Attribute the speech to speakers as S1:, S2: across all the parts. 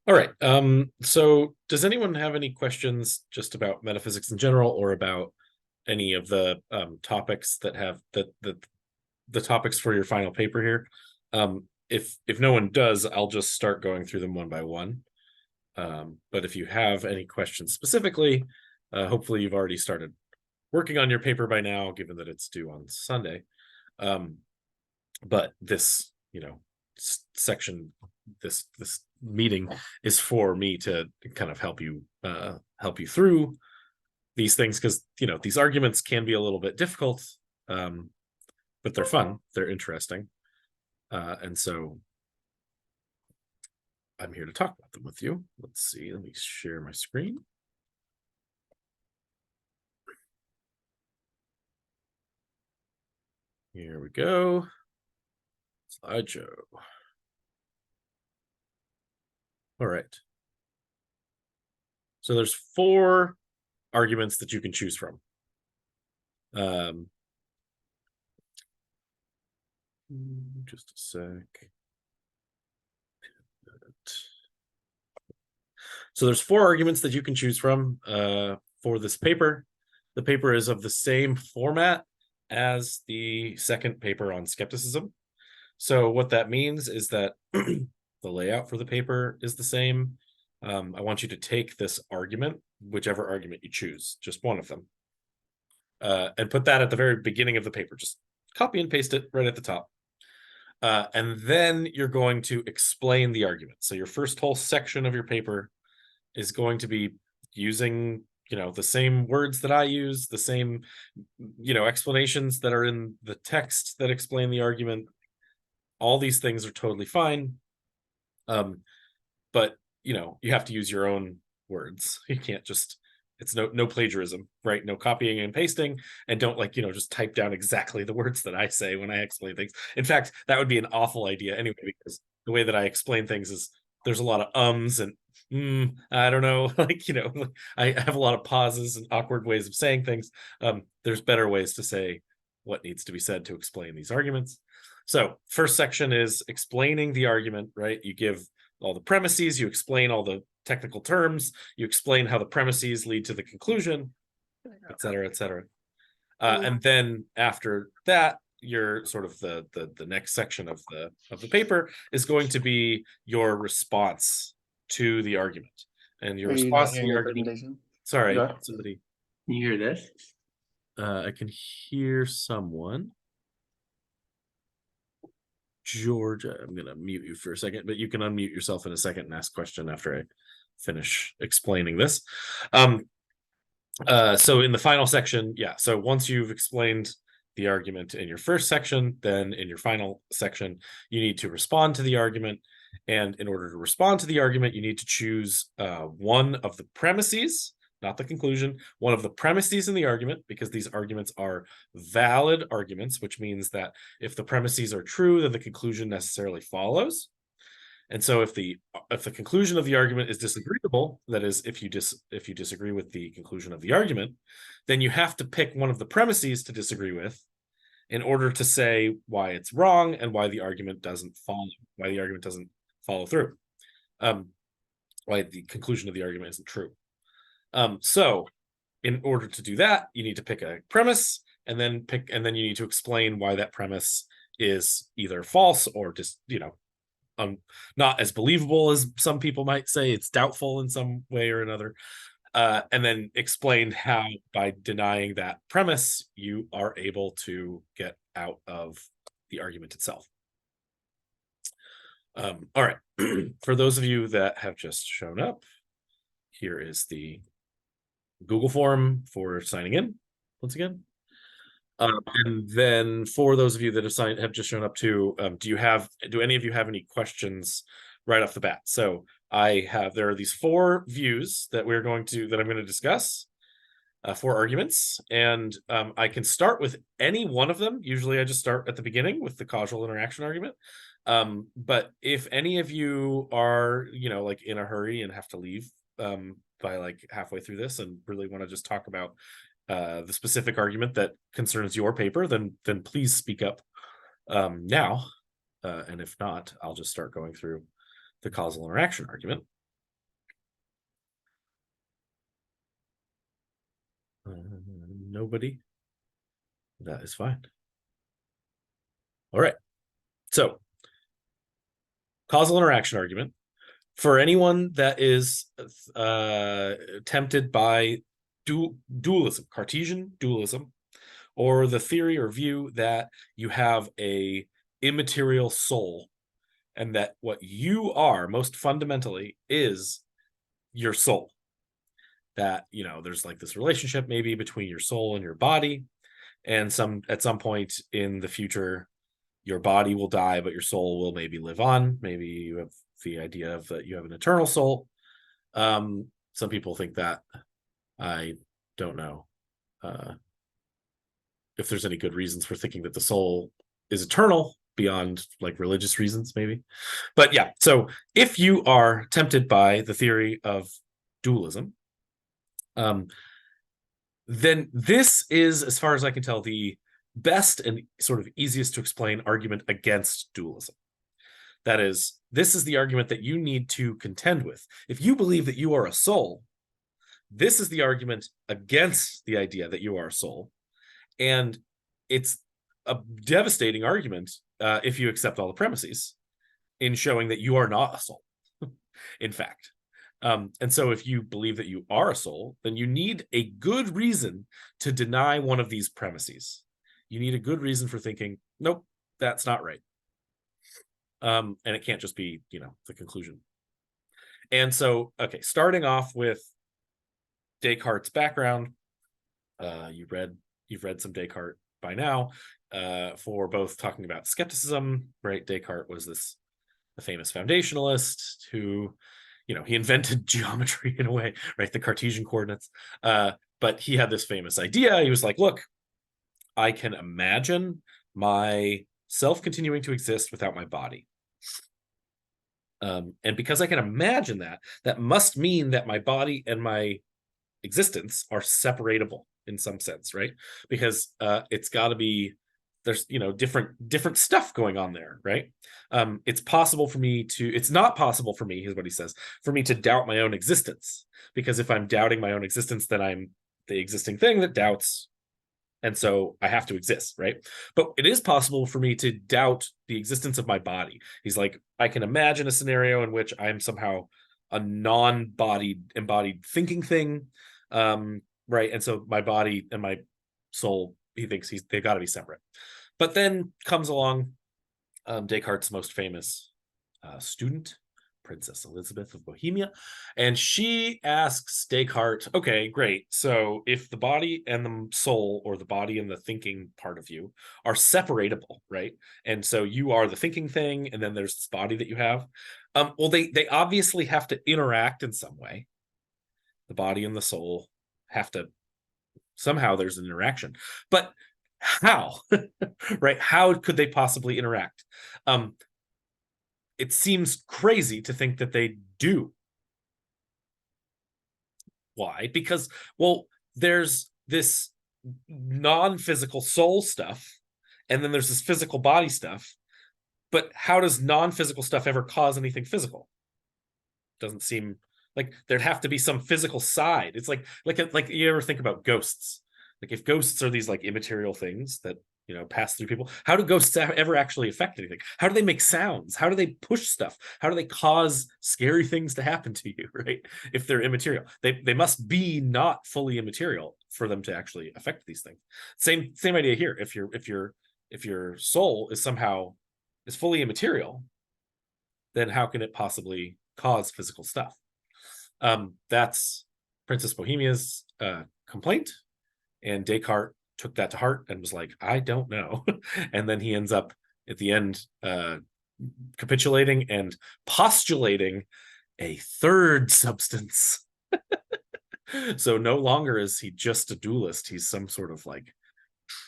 S1: All right. So does anyone have any questions just about metaphysics in general, or about any of the topics that have the topics for your final paper here? If no one does, I'll just start going through them one by one. But if you have any questions specifically, hopefully you've already started working on your paper by now, given that it's due on Sunday. But this, section, this meeting is for me to kind of help you through these things, because these arguments can be a little bit difficult, but they're fun, they're interesting, and so I'm here to talk about them with you. Let's see, let me share my screen. Here we go. Slideshow. All right. So there's 4 arguments that you can choose from. Just a sec. So there's 4 arguments that you can choose from for this paper. The paper is of the same format as the second paper on skepticism. So what that means is that the layout for the paper is the same. I want you to take this argument, whichever argument you choose, just one of them, and put that at the very beginning of the paper. Just copy and paste it right at the top. And then you're going to explain the argument. So your first whole section of your paper is going to be using, the same words that I use, the same, explanations that are in the text that explain the argument. All these things are totally fine. But, you have to use your own words. You can't just, it's no plagiarism, right? No copying and pasting, and don't just type down exactly the words that I say when I explain things. In fact, that would be an awful idea anyway, because the way that I explain things is there's a lot of ums and I don't know, I have a lot of pauses and awkward ways of saying things. There's better ways to say what needs to be said to explain these arguments. So first section is explaining the argument, right? You give all the premises, you explain all the technical terms, you explain how the premises lead to the conclusion, et cetera, et cetera. And then after that, your sort of the next section of the paper is going to be your response to the argument. And your
S2: Are you not
S1: response to
S2: hearing
S1: the
S2: your
S1: argument.
S2: presentation?
S1: Sorry,
S2: Yeah.
S1: somebody.
S2: Can you hear this?
S1: I can hear someone. Georgia, I'm gonna mute you for a second, but you can unmute yourself in a second and ask a question after I finish explaining this. So in the final section, so once you've explained the argument in your first section, then in your final section, you need to respond to the argument. And in order to respond to the argument, you need to choose one of the premises, not the conclusion, one of the premises in the argument, because these arguments are valid arguments, which means that if the premises are true, then the conclusion necessarily follows. And so if the conclusion of the argument is disagreeable, that is, if you disagree with the conclusion of the argument, then you have to pick one of the premises to disagree with in order to say why it's wrong and why the argument doesn't follow through, why the conclusion of the argument isn't true. So in order to do that, you need to pick a premise, and then you need to explain why that premise is either false or just not as believable as some people might say. It's doubtful in some way or another, and then explain how by denying that premise you are able to get out of the argument itself. All right. For those of you that have just shown up, here is the Google form for signing in once again. And then for those of you that have just shown up too, do any of you have any questions right off the bat? So there are these 4 views that I'm going to discuss, 4 arguments, and I can start with any one of them. Usually I just start at the beginning with the causal interaction argument. But if any of you are, in a hurry and have to leave by halfway through this and really want to just talk about the specific argument that concerns your paper, then please speak up now. And if not, I'll just start going through the causal interaction argument. Nobody? That is fine. All right. So, causal interaction argument. For anyone that is tempted by dualism, Cartesian dualism, or the theory or view that you have a immaterial soul and that what you are most fundamentally is your soul. That, you know, there's like this relationship maybe between your soul and your body, and at some point in the future your body will die but your soul will maybe live on. Maybe you have the idea of that you have an eternal soul. Some people think that. I don't know if there's any good reasons for thinking that the soul is eternal beyond like religious reasons, maybe. But yeah, so if you are tempted by the theory of dualism, then this is, as far as I can tell, the best and sort of easiest to explain argument against dualism. That is, this is the argument that you need to contend with. If you believe that you are a soul, this is the argument against the idea that you are a soul. And it's a devastating argument if you accept all the premises in showing that you are not a soul, in fact. And so if you believe that you are a soul, then you need a good reason to deny one of these premises. You need a good reason for thinking, nope, that's not right. And it can't just be, you know, the conclusion. And so, okay, starting off with Descartes' background, you've read some Descartes by now, for both talking about skepticism, right? Descartes was a famous foundationalist who, you know, he invented geometry in a way, right? The Cartesian coordinates. But he had this famous idea. He was like, look, I can imagine myself continuing to exist without my body. And because I can imagine that, that must mean that my body and my existence are separatable in some sense, right? Because it's got to be, there's, you know, different stuff going on there, right? It's not possible for me, is what he says, for me to doubt my own existence, because if I'm doubting my own existence, then I'm the existing thing that doubts, and so I have to exist, right? But it is possible for me to doubt the existence of my body. He's like, I can imagine a scenario in which I'm somehow a non-bodied embodied thinking thing, right? And so my body and my soul, he thinks they've got to be separate. But then comes along Descartes' most famous student, Princess Elizabeth of Bohemia, and she asks Descartes, okay, great, so if the body and the soul, or the body and the thinking part of you, are separatable, right? And so you are the thinking thing, and then there's this body that you have. Well, they obviously have to interact in some way. The body and the soul have to, somehow there's an interaction, but how? Right? How could they possibly interact? It seems crazy to think that they do. Why? Because, well, there's this non-physical soul stuff, and then there's this physical body stuff. But how does non-physical stuff ever cause anything physical? Doesn't seem like there'd have to be some physical side. It's like you ever think about ghosts? Like, if ghosts are these like immaterial things that, you know, pass through people, how do ghosts ever actually affect anything? How do they make sounds? How do they push stuff? How do they cause scary things to happen to you, right? If they're immaterial, they must be not fully immaterial for them to actually affect these things. Same idea here. If your soul is somehow is fully immaterial, then how can it possibly cause physical stuff? That's Princess Bohemia's complaint, and Descartes took that to heart and was like, I don't know. And then he ends up at the end capitulating and postulating a third substance. So no longer is he just a dualist, he's some sort of like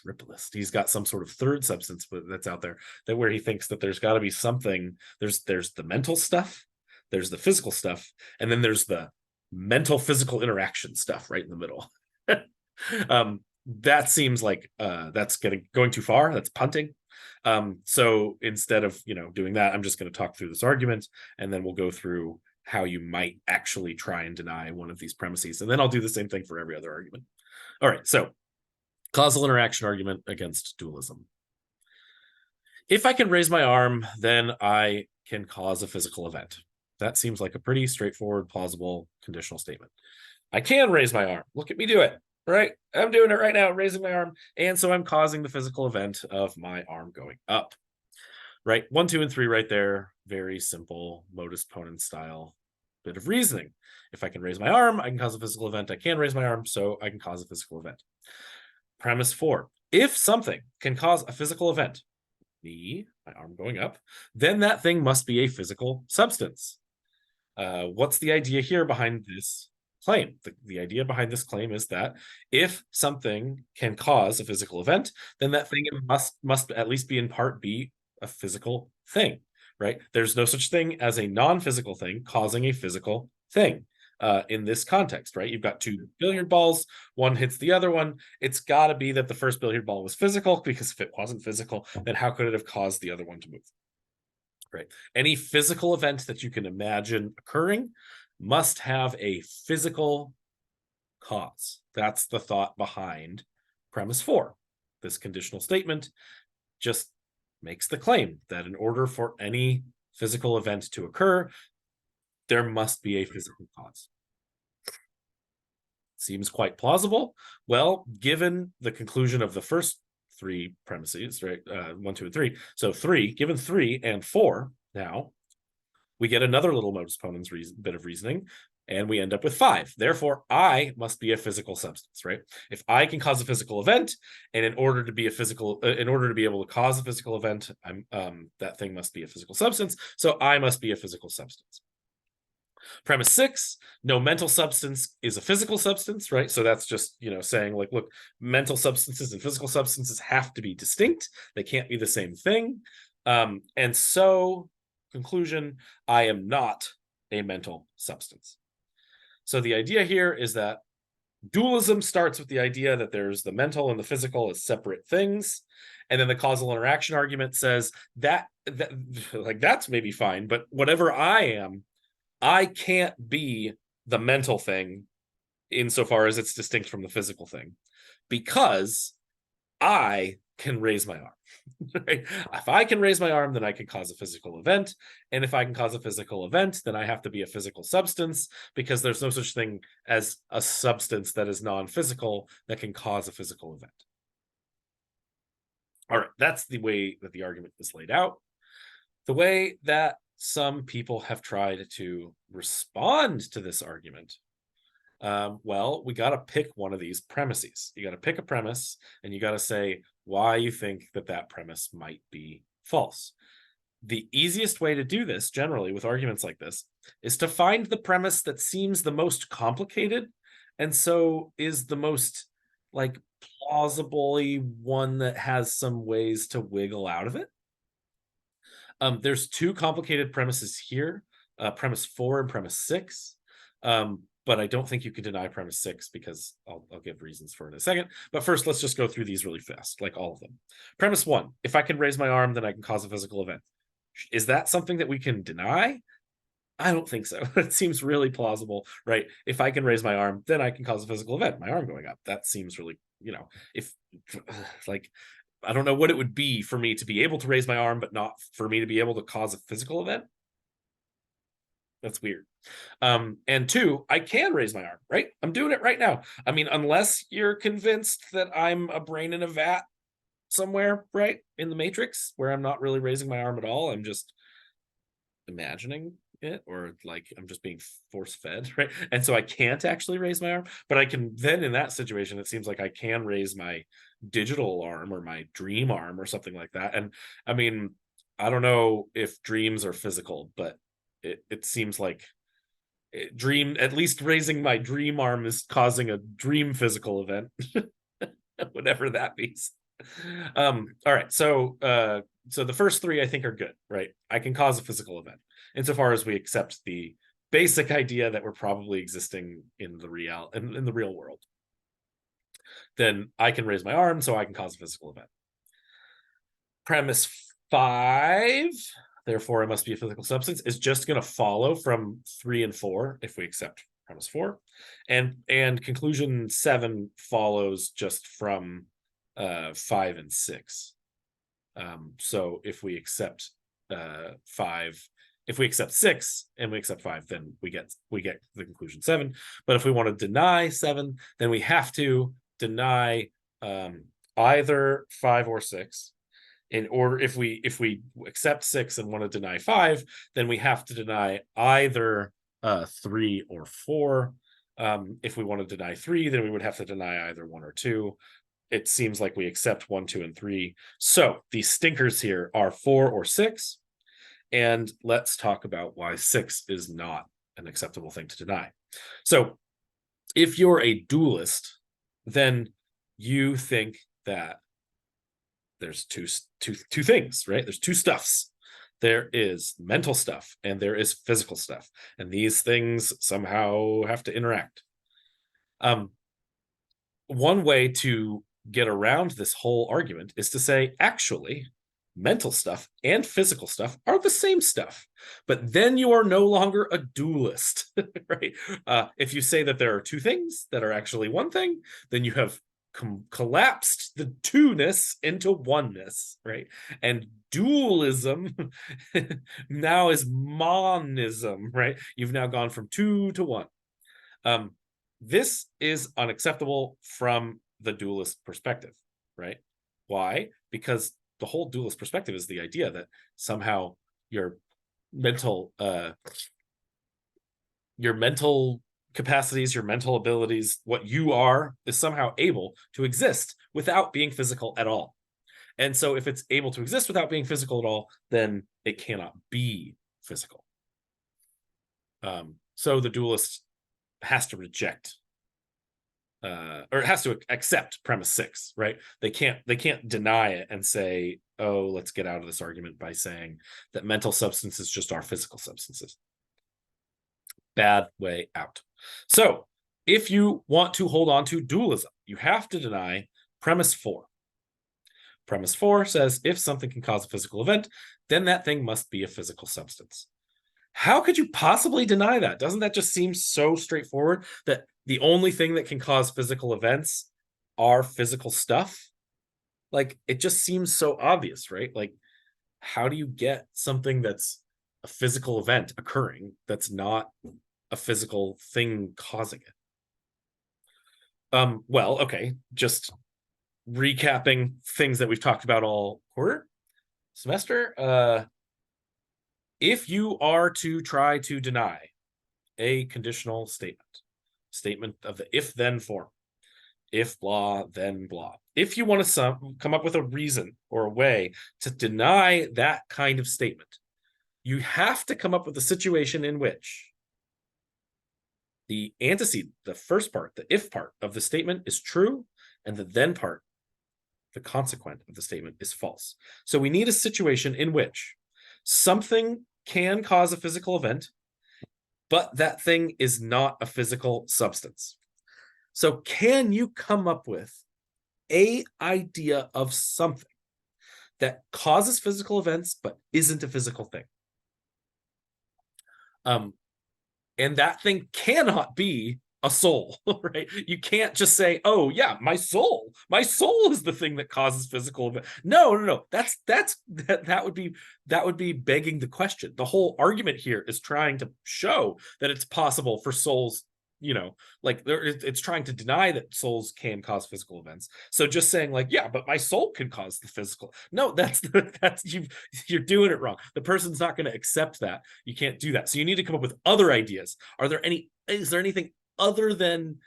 S1: triplist. He's got some sort of third substance that's out there, that where he thinks that there's got to be something. There's the mental stuff, there's the physical stuff, and then there's the mental physical interaction stuff right in the middle. That seems like that's going too far. That's punting. So instead of, you know, doing that, I'm just going to talk through this argument, and then we'll go through how you might actually try and deny one of these premises, and then I'll do the same thing for every other argument. All right, so Causal interaction argument against dualism. If I can raise my arm, then I can cause a physical event. That seems like a pretty straightforward, plausible conditional statement. I can raise my arm. Look at me do it, right? I'm doing it right now, raising my arm. And so I'm causing the physical event of my arm going up, right? 1, 2, and 3 right there. Very simple modus ponens style bit of reasoning. If I can raise my arm, I can cause a physical event. I can raise my arm, so I can cause a physical event. Premise 4. If something can cause a physical event, my arm going up, then that thing must be a physical substance. What's the idea here behind this claim? The idea behind this claim is that if something can cause a physical event, then that thing must at least be in part be a physical thing, right? There's no such thing as a non-physical thing causing a physical thing. In this context, right? You've got 2 billiard balls, one hits the other one. It's got to be that the first billiard ball was physical, because if it wasn't physical, then how could it have caused the other one to move? Right? Any physical event that you can imagine occurring must have a physical cause. That's the thought behind premise 4. This conditional statement just makes the claim that in order for any physical event to occur, there must be a physical cause. Seems quite plausible. Well, given the conclusion of the first 3 premises, right? 1, 2, and 3. So 3, given 3 and 4, now we get another little modus ponens bit of reasoning, and we end up with 5. Therefore, I must be a physical substance, right? If I can cause a physical event, and in order to be able to cause a physical event, that thing must be a physical substance. So I must be a physical substance. Premise 6, no mental substance is a physical substance, right? So that's just, saying like, look, mental substances and physical substances have to be distinct. They can't be the same thing. And so, conclusion, I am not a mental substance. So the idea here is that dualism starts with the idea that there's the mental and the physical as separate things. And then the causal interaction argument says that like, that's maybe fine, but whatever I am, I can't be the mental thing insofar as it's distinct from the physical thing, because I can raise my arm. Right? If I can raise my arm, then I can cause a physical event. And if I can cause a physical event, then I have to be a physical substance, because there's no such thing as a substance that is non-physical that can cause a physical event. All right, that's the way that the argument is laid out. The way that some people have tried to respond to this argument, well, we got to pick one of these premises. You got to pick a premise, and you got to say why you think that premise might be false. The easiest way to do this, generally, with arguments like this, is to find the premise that seems the most complicated, and so is the most, like, plausibly one that has some ways to wiggle out of it. There's 2 complicated premises here, premise 4 and premise 6. But I don't think you can deny premise 6, because I'll give reasons for it in a second. But first, let's just go through these really fast, like all of them. Premise 1, if I can raise my arm, then I can cause a physical event. Is that something that we can deny? I don't think so. It seems really plausible, right? If I can raise my arm, then I can cause a physical event, my arm going up. That seems really, if like, I don't know what it would be for me to be able to raise my arm, but not for me to be able to cause a physical event. That's weird. And 2, I can raise my arm, right? I'm doing it right now. I mean, unless you're convinced that I'm a brain in a vat somewhere, right? In the Matrix, where I'm not really raising my arm at all. I'm just imagining it, or like I'm just being force fed, right? And so I can't actually raise my arm, but I can then, in that situation, it seems like I can raise my digital arm or my dream arm or something like that. And I mean, I don't know if dreams are physical, but it seems like at least raising my dream arm is causing a dream physical event, whatever that means. All right, so the first 3 I think are good, right? I can cause a physical event insofar as we accept the basic idea that we're probably existing in the real world. Then I can raise my arm, so I can cause a physical event. Premise 5, therefore it must be a physical substance, is just going to follow from 3 and 4 if we accept premise 4, and conclusion 7 follows just from 5 and 6. So if we accept 5, if we accept 6 and we accept 5, then we get the conclusion 7. But if we want to deny 7, then we have to deny either 5 or 6. In order, if we accept 6 and want to deny 5, then we have to deny either 3 or 4. If we want to deny 3, then we would have to deny either 1 or 2. It seems like we accept 1, 2, and 3. So the stinkers here are 4 or 6. And let's talk about why 6 is not an acceptable thing to deny. So if you're a dualist, then you think that there's two things, right? There's two stuffs. There is mental stuff and there is physical stuff. And these things somehow have to interact. One way to get around this whole argument is to say, actually, mental stuff and physical stuff are the same stuff, but then you are no longer a dualist, right? If you say that there are two things that are actually one thing, then you have collapsed the two-ness into oneness, right? And dualism now is monism, right? You've now gone from 2 to 1. This is unacceptable from the dualist perspective, right? Why? Because the whole dualist perspective is the idea that somehow your mental capacities, your mental abilities, what you are, is somehow able to exist without being physical at all. And so if it's able to exist without being physical at all, then it cannot be physical. So the dualist has to reject or it has to accept premise 6, right? They can't deny it and say, oh, let's get out of this argument by saying that mental substances just are physical substances. Bad way out. So if you want to hold on to dualism, you have to deny premise 4. Premise 4 says if something can cause a physical event, then that thing must be a physical substance. How could you possibly deny that? Doesn't that just seem so straightforward that the only thing that can cause physical events are physical stuff? Like, it just seems so obvious, right? Like, how do you get something that's a physical event occurring that's not a physical thing causing it? Well, okay, just recapping things that we've talked about all semester. If you are to try to deny a conditional statement of the if-then form, if blah, then blah. If you want to come up with a reason or a way to deny that kind of statement, you have to come up with a situation in which the antecedent, the first part, the if part of the statement is true, and the then part, the consequent of the statement, is false. So we need a situation in which something can cause a physical event, but that thing is not a physical substance. So can you come up with an idea of something that causes physical events but isn't a physical thing? And that thing cannot be a soul, right? You can't just say, oh yeah, my soul is the thing that causes physical event. No. That would be begging the question. The whole argument here is trying to show that it's possible for souls, like it's trying to deny that souls can cause physical events. So just saying like, yeah, but my soul can cause the physical. No, you're doing it wrong. The person's not going to accept that. You can't do that. So you need to come up with other ideas. Is there anything other than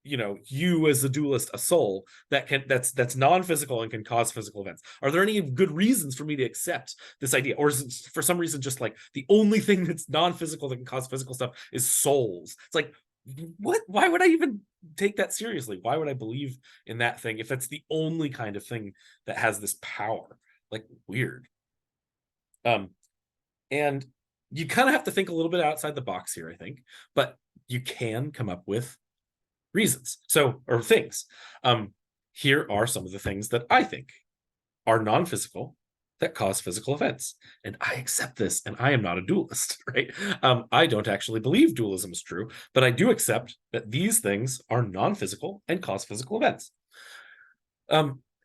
S1: you as a dualist, a soul that's non-physical and can cause physical events? Are there any good reasons for me to accept this idea, or is it for some reason just like the only thing that's non-physical that can cause physical stuff is souls? It's like, what? Why would I even take that seriously? Why would I believe in that thing if that's the only kind of thing that has this power? Like, weird. And you kind of have to think a little bit outside the box here, I think, but you can come up with reasons. Or things. Here are some of the things that I think are non-physical that cause physical events. And I accept this, and I am not a dualist, right? I don't actually believe dualism is true, but I do accept that these things are non-physical and cause physical events.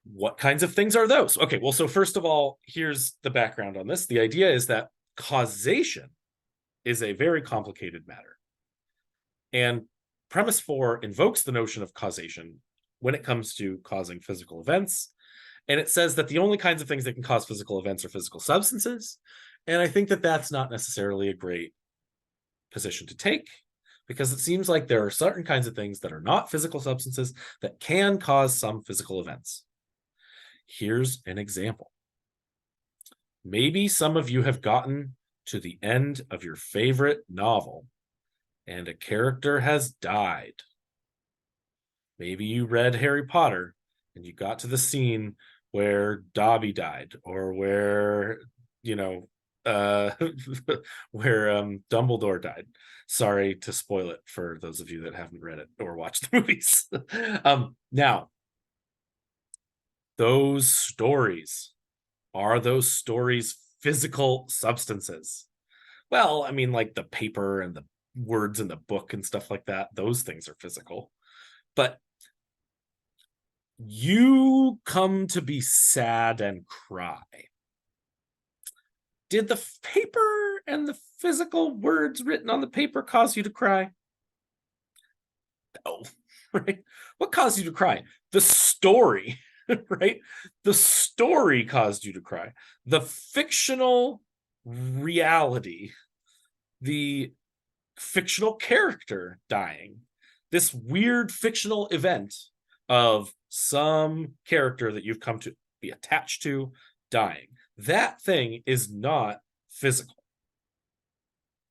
S1: What kinds of things are those? Okay, well, so first of all, here's the background on this. The idea is that causation is a very complicated matter. And premise 4 invokes the notion of causation when it comes to causing physical events. And it says that the only kinds of things that can cause physical events are physical substances. And I think that that's not necessarily a great position to take, because it seems like there are certain kinds of things that are not physical substances that can cause some physical events. Here's an example. Maybe some of you have gotten to the end of your favorite novel and a character has died. Maybe you read Harry Potter and you got to the scene where Dobby died, or where, you know, where Dumbledore died. Sorry to spoil it for those of you that haven't read it or watched the movies. Now, those stories, are those stories physical substances? Well, I mean, like the paper and the words in the book and stuff like that, those things are physical. But you come to be sad and cry. Did the paper and the physical words written on the paper cause you to cry? No, right? What caused you to cry? The story, right? The story caused you to cry. The fictional reality, the fictional character dying, this weird fictional event of some character that you've come to be attached to dying. That thing is not physical,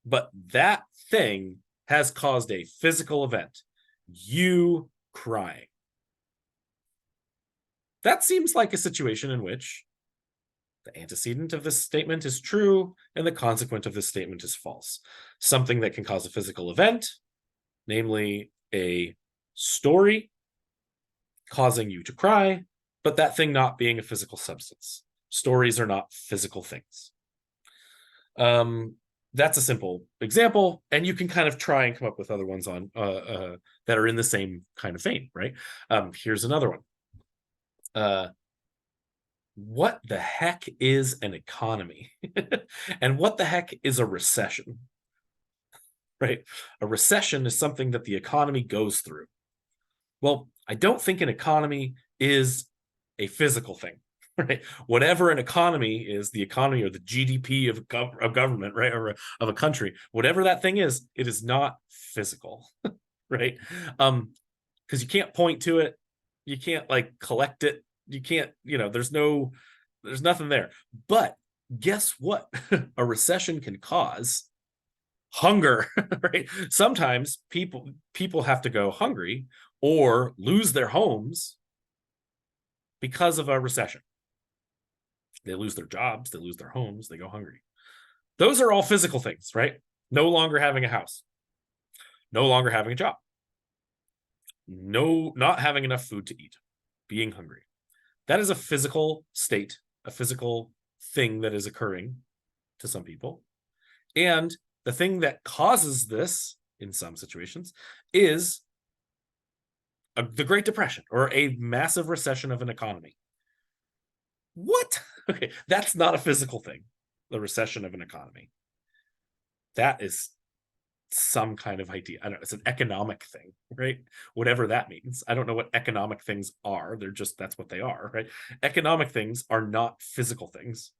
S1: but that thing has caused a physical event, you crying. That seems like a situation in which the antecedent of this statement is true and the consequent of this statement is false. Something that can cause a physical event, namely a story causing you to cry, but that thing not being a physical substance. Stories are not physical things. That's a simple example, and you can kind of try and come up with other ones on that are in the same kind of vein, right? Here's another one. What the heck is an economy? And what the heck is a recession? Right? A recession is something that the economy goes through. Well, I don't think an economy is a physical thing, right? Whatever an economy is, the economy or the GDP of government, right, or of a country, whatever that thing is, it is not physical, right? Because you can't point to it, you can't like collect it, you can't, there's nothing there. But guess what? A recession can cause hunger, right? Sometimes people have to go hungry or lose their homes because of a recession. They lose their jobs, they lose their homes, they go hungry. Those are all physical things, right? No longer having a house, no longer having a job, not having enough food to eat, being hungry. That is a physical state, a physical thing that is occurring to some people. And the thing that causes this in some situations is the Great Depression or a massive recession of an economy. What? Okay, that's not a physical thing, the recession of an economy. That is some kind of idea. I don't know, it's an economic thing, right? Whatever that means. I don't know what economic things are. They're just, that's what they are, right? Economic things are not physical things.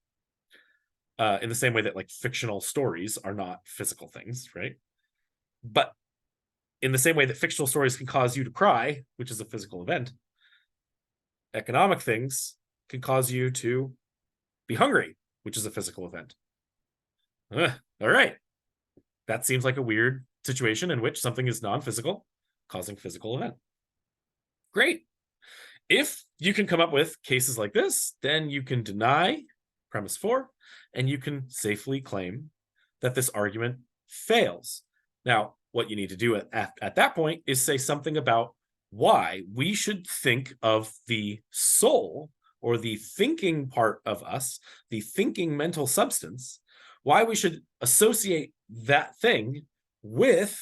S1: In the same way that like fictional stories are not physical things, right? But in the same way that fictional stories can cause you to cry, which is a physical event, economic things can cause you to be hungry, which is a physical event. All right. That seems like a weird situation in which something is non-physical, causing physical event. Great. If you can come up with cases like this, then you can deny premise 4, and you can safely claim that this argument fails. Now, what you need to do at that point is say something about why we should think of the soul or the thinking part of us, the thinking mental substance, why we should associate that thing with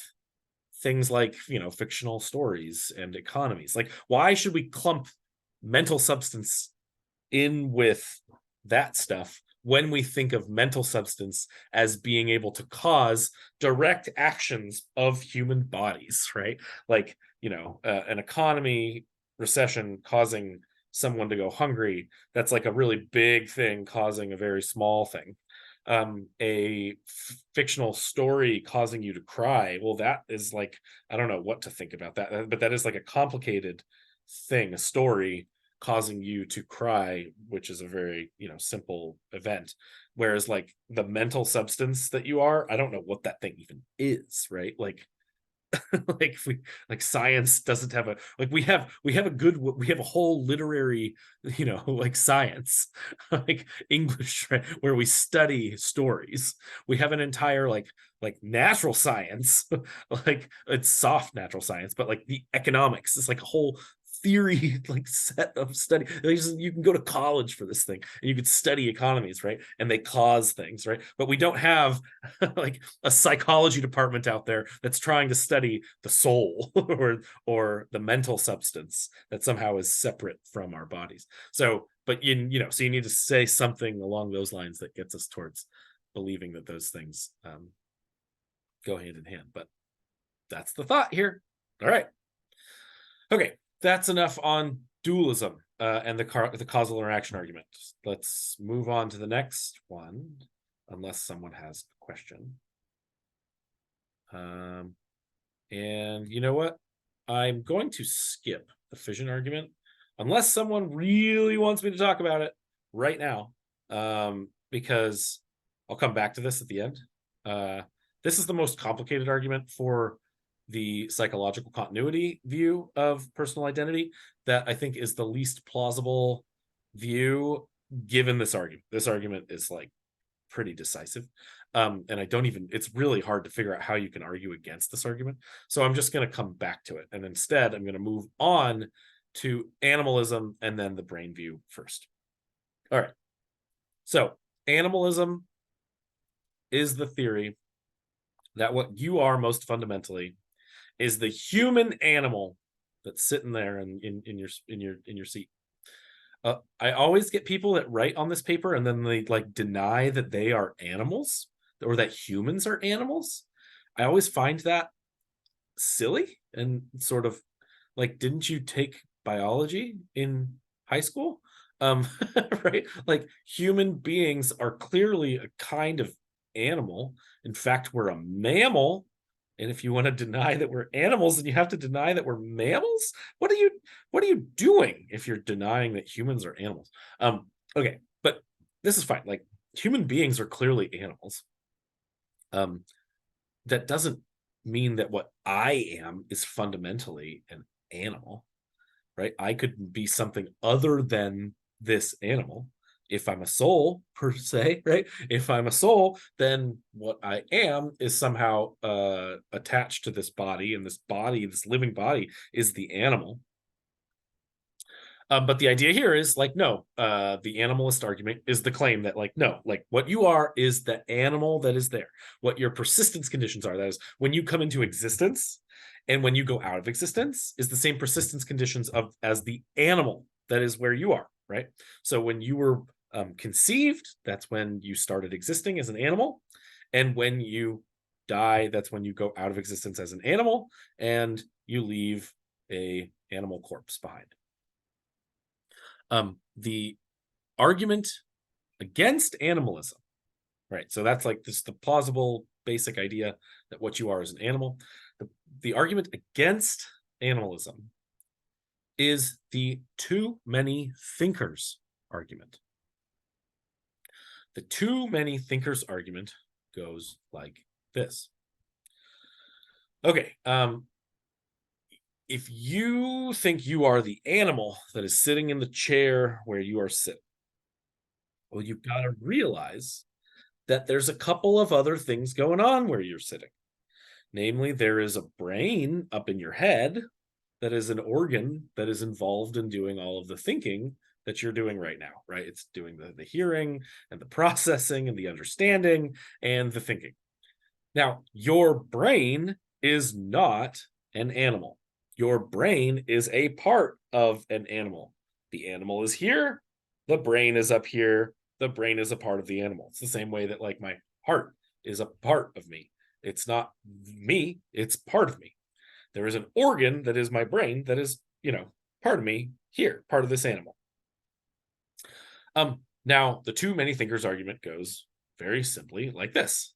S1: things like, fictional stories and economies. Like, why should we clump mental substance in with that stuff when we think of mental substance as being able to cause direct actions of human bodies, right? Like, an economy recession causing someone to go hungry, that's like a really big thing causing a very small thing. A fictional story causing you to cry, well, that is like, I don't know what to think about that, but that is like a complicated thing, a story causing you to cry, which is a very simple event. Whereas like the mental substance that you are, I don't know what that thing even is, right? Like like science doesn't have we have a whole literary like science like English, right, where we study stories. We have an entire like natural science like it's soft natural science, but like the economics is like a whole theory like set of study. You can go to college for this thing and you could study economies, right, and they cause things, right? But we don't have like a psychology department out there that's trying to study the soul or the mental substance that somehow is separate from our bodies. So but so you need to say something along those lines that gets us towards believing that those things go hand in hand. But that's the thought here. All right, okay, that's enough on dualism and the causal interaction argument. Let's move on to the next one, unless someone has a question. And you know what? I'm going to skip the fission argument unless someone really wants me to talk about it right now, because I'll come back to this at the end. This is the most complicated argument for the psychological continuity view of personal identity that I think is the least plausible view given this argument. This argument is like pretty decisive. And it's really hard to figure out how you can argue against this argument. So I'm just going to come back to it. And instead, I'm going to move on to animalism and then the brain view first. All right. So animalism is the theory that what you are most fundamentally is the human animal that's sitting there in your seat. I always get people that write on this paper and then they like deny that they are animals or that humans are animals. I always find that silly and sort of like, didn't you take biology in high school? Right? Like human beings are clearly a kind of animal. In fact, we're a mammal. And if you want to deny that we're animals, then you have to deny that we're mammals. What are you doing if you're denying that humans are animals? Okay, but this is fine. Like human beings are clearly animals. That doesn't mean that what I am is fundamentally an animal, right? I could be something other than this animal. If I'm a soul per se, right? If I'm a soul, then what I am is somehow attached to this body, and this living body is the animal. But the idea here is like, no, the animalist argument is the claim that like, no, like what you are is the animal that is there. What your persistence conditions are, that is when you come into existence and when you go out of existence, is the same persistence conditions as the animal that is where you are, right? So when you were conceived, that's when you started existing as an animal. And when you die, that's when you go out of existence as an animal and you leave a animal corpse behind. The argument against animalism, right? So that's like this the plausible basic idea that what you are is an animal. The argument against animalism is the too many thinkers argument. The too many thinkers argument goes like this. Okay, if you think you are the animal that is sitting in the chair where you are sitting, well, you've got to realize that there's a couple of other things going on where you're sitting. Namely, there is a brain up in your head that is an organ that is involved in doing all of the thinking that you're doing right now, right? It's doing the hearing and the processing and the understanding and the thinking. Now, your brain is not an animal. Your brain is a part of an animal. The animal is here, the brain is up here, the brain is a part of the animal. It's the same way that like my heart is a part of me. It's not me, it's part of me. There is an organ that is my brain that is, part of me here, part of this animal. Now, the too many thinkers argument goes very simply like this.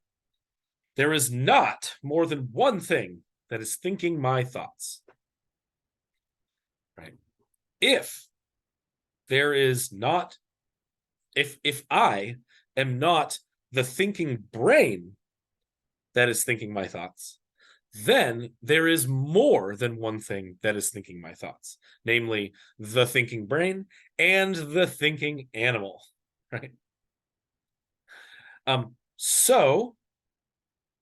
S1: There is not more than one thing that is thinking my thoughts. Right? If there is not, if I am not the thinking brain that is thinking my thoughts, then there is more than one thing that is thinking my thoughts, namely the thinking brain and the thinking animal, right? So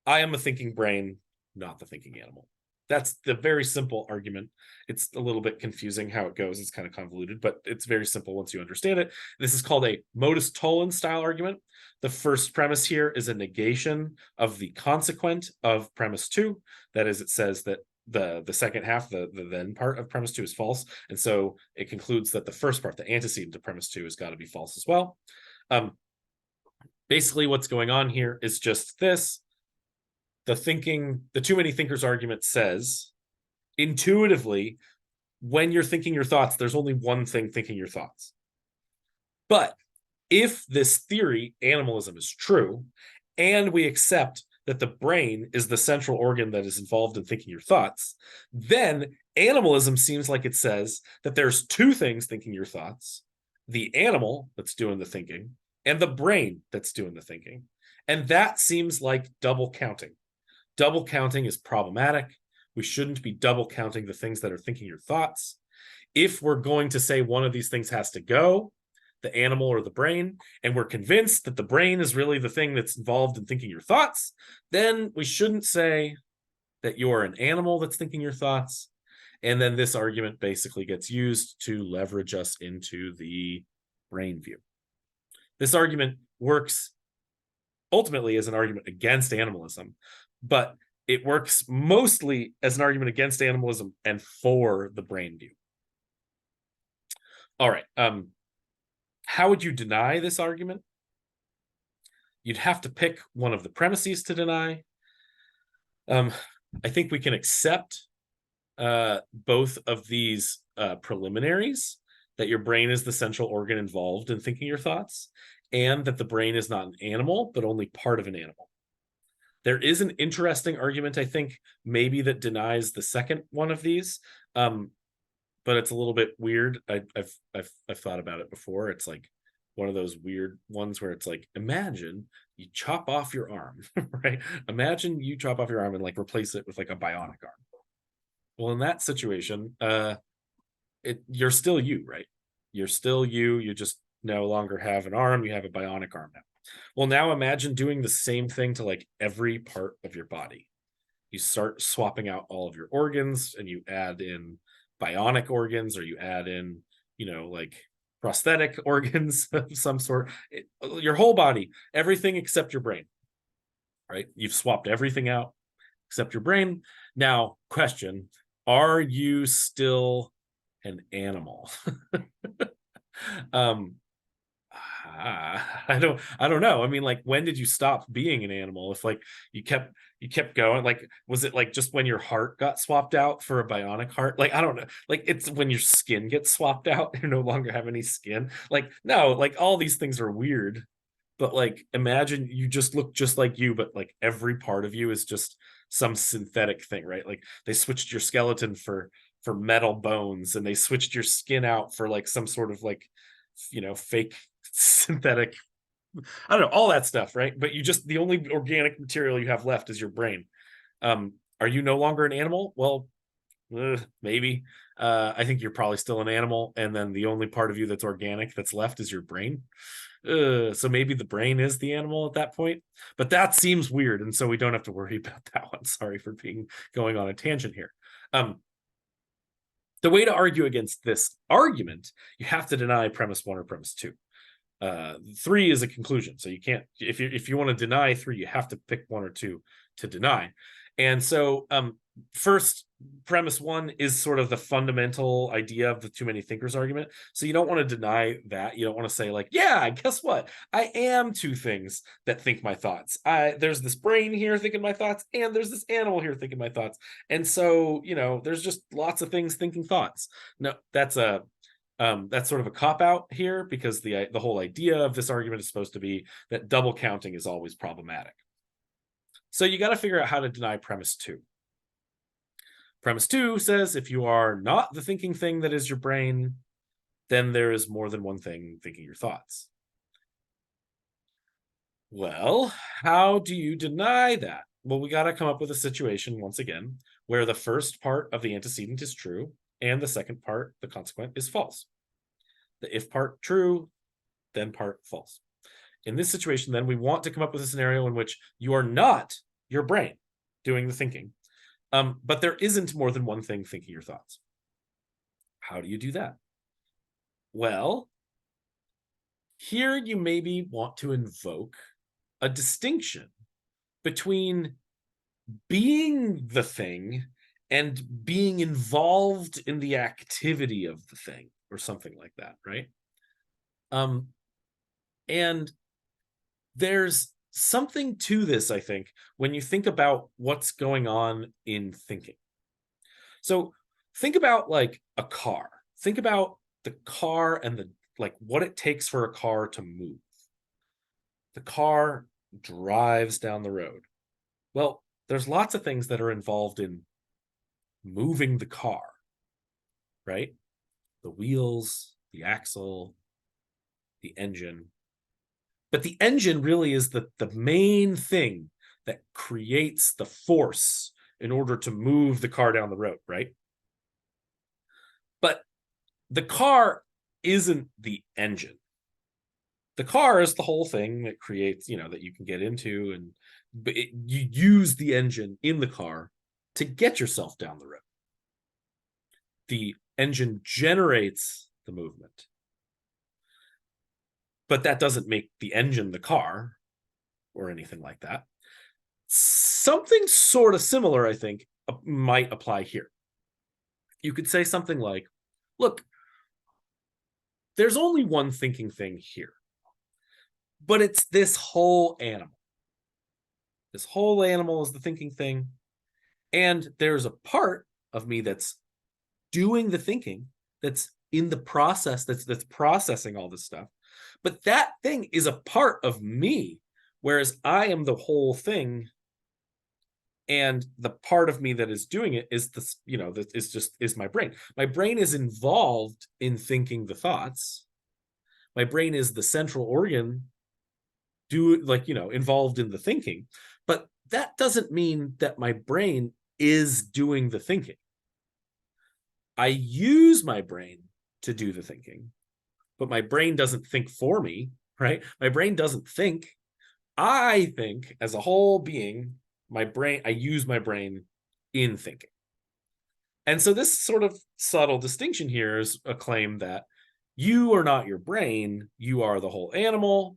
S1: I am a thinking brain, not the thinking animal. That's the very simple argument. It's a little bit confusing how it goes. It's kind of convoluted, but it's very simple once you understand it. This is called a modus tollens style argument. The first premise here is a negation of the consequent of premise 2. That is, it says that the second half, the then part of premise 2 is false. And so it concludes that the first part, the antecedent to premise 2, has got to be false as well. Basically, what's going on here is just this. The too many thinkers argument says, intuitively, when you're thinking your thoughts, there's only one thing thinking your thoughts. But if this theory, animalism, is true, and we accept that the brain is the central organ that is involved in thinking your thoughts, then animalism seems like it says that there's two things thinking your thoughts: the animal that's doing the thinking and the brain that's doing the thinking. And that seems like double counting. Double counting is problematic. We shouldn't be double counting the things that are thinking your thoughts. If we're going to say one of these things has to go, the animal or the brain, and we're convinced that the brain is really the thing that's involved in thinking your thoughts, then we shouldn't say that you're an animal that's thinking your thoughts. And then this argument basically gets used to leverage us into the brain view. This argument works ultimately as an argument against animalism, but it works mostly as an argument against animalism and for the brain view. All right. How would you deny this argument? You'd have to pick one of the premises to deny. I think we can accept both of these preliminaries, that your brain is the central organ involved in thinking your thoughts, and that the brain is not an animal, but only part of an animal. There is an interesting argument, I think, maybe that denies the second one of these, but it's a little bit weird. I've thought about it before. It's like one of those weird ones where it's like, imagine you chop off your arm, right? Imagine you chop off your arm and like replace it with like a bionic arm. Well, in that situation, you're still you, right? You're still you. You just no longer have an arm. You have a bionic arm now. Well, now imagine doing the same thing to like every part of your body. You start swapping out all of your organs and you add in bionic organs, or you add in, like prosthetic organs of some sort. Your whole body, everything except your brain, right? You've swapped everything out except your brain. Now, question, are you still an animal? I don't know. I mean, like, when did you stop being an animal? If like you kept going, like, was it like just when your heart got swapped out for a bionic heart? Like, I don't know. Like, it's when your skin gets swapped out, you no longer have any skin. Like, no, like all these things are weird. But like, imagine you just look just like you, but like every part of you is just some synthetic thing, right? Like they switched your skeleton for metal bones, and they switched your skin out for like some sort of like, fake synthetic, I don't know, all that stuff, right? But the only organic material you have left is your brain. Are you no longer an animal? Well, maybe. I think you're probably still an animal, and then the only part of you that's organic that's left is your brain. So maybe the brain is the animal at that point, but that seems weird, and so we don't have to worry about that one. Sorry for going on a tangent here. The way to argue against this argument, you have to deny premise 1 or premise 2. 3 is a conclusion, so you can't, if you want to deny 3, you have to pick 1 or 2 to deny. And so first, premise one is sort of the fundamental idea of the too many thinkers argument. So you don't want to deny that. You don't want to say like, yeah, guess what? I am two things that think my thoughts. There's this brain here thinking my thoughts, and there's this animal here thinking my thoughts. And so, there's just lots of things thinking thoughts. No, that's sort of a cop-out here, because the whole idea of this argument is supposed to be that double counting is always problematic. So you got to figure out how to deny premise two. Premise two says if you are not the thinking thing that is your brain, then there is more than one thing thinking your thoughts. Well, how do you deny that? Well, we got to come up with a situation, once again, where the first part of the antecedent is true and the second part, the consequent, is false. The if part true, then part false. In this situation, then, we want to come up with a scenario in which you are not your brain doing the thinking, but there isn't more than one thing thinking your thoughts. How do you do that? Well, here you maybe want to invoke a distinction between being the thing and being involved in the activity of the thing, or something like that, right? And there's something to this, I think, when you think about what's going on in thinking. So think about like a car. Think about the car and what it takes for a car to move. The car drives down the road. Well, there's lots of things that are involved in moving the car, right? The wheels, the axle, the engine. But the engine really is the main thing that creates the force in order to move the car down the road, right? But the car isn't the engine. The car is the whole thing that creates, that you can get into, and you use the engine in the car to get yourself down the road. The engine generates the movement, but that doesn't make the engine the car or anything like that. Something sort of similar, I think, might apply here. You could say something like, look, there's only one thinking thing here, but it's this whole animal. This whole animal is the thinking thing, and there's a part of me that's doing the thinking, that's in the process, that's processing all this stuff. But that thing is a part of me, whereas I am the whole thing, and the part of me that is doing it is this, that is my brain. My brain is involved in thinking the thoughts. My brain is the central organ, involved in the thinking. But that doesn't mean that my brain is doing the thinking. I use my brain to do the thinking, but my brain doesn't think for me, right? My brain doesn't think. I think as a whole being. I use my brain in thinking. And so this sort of subtle distinction here is a claim that you are not your brain, you are the whole animal,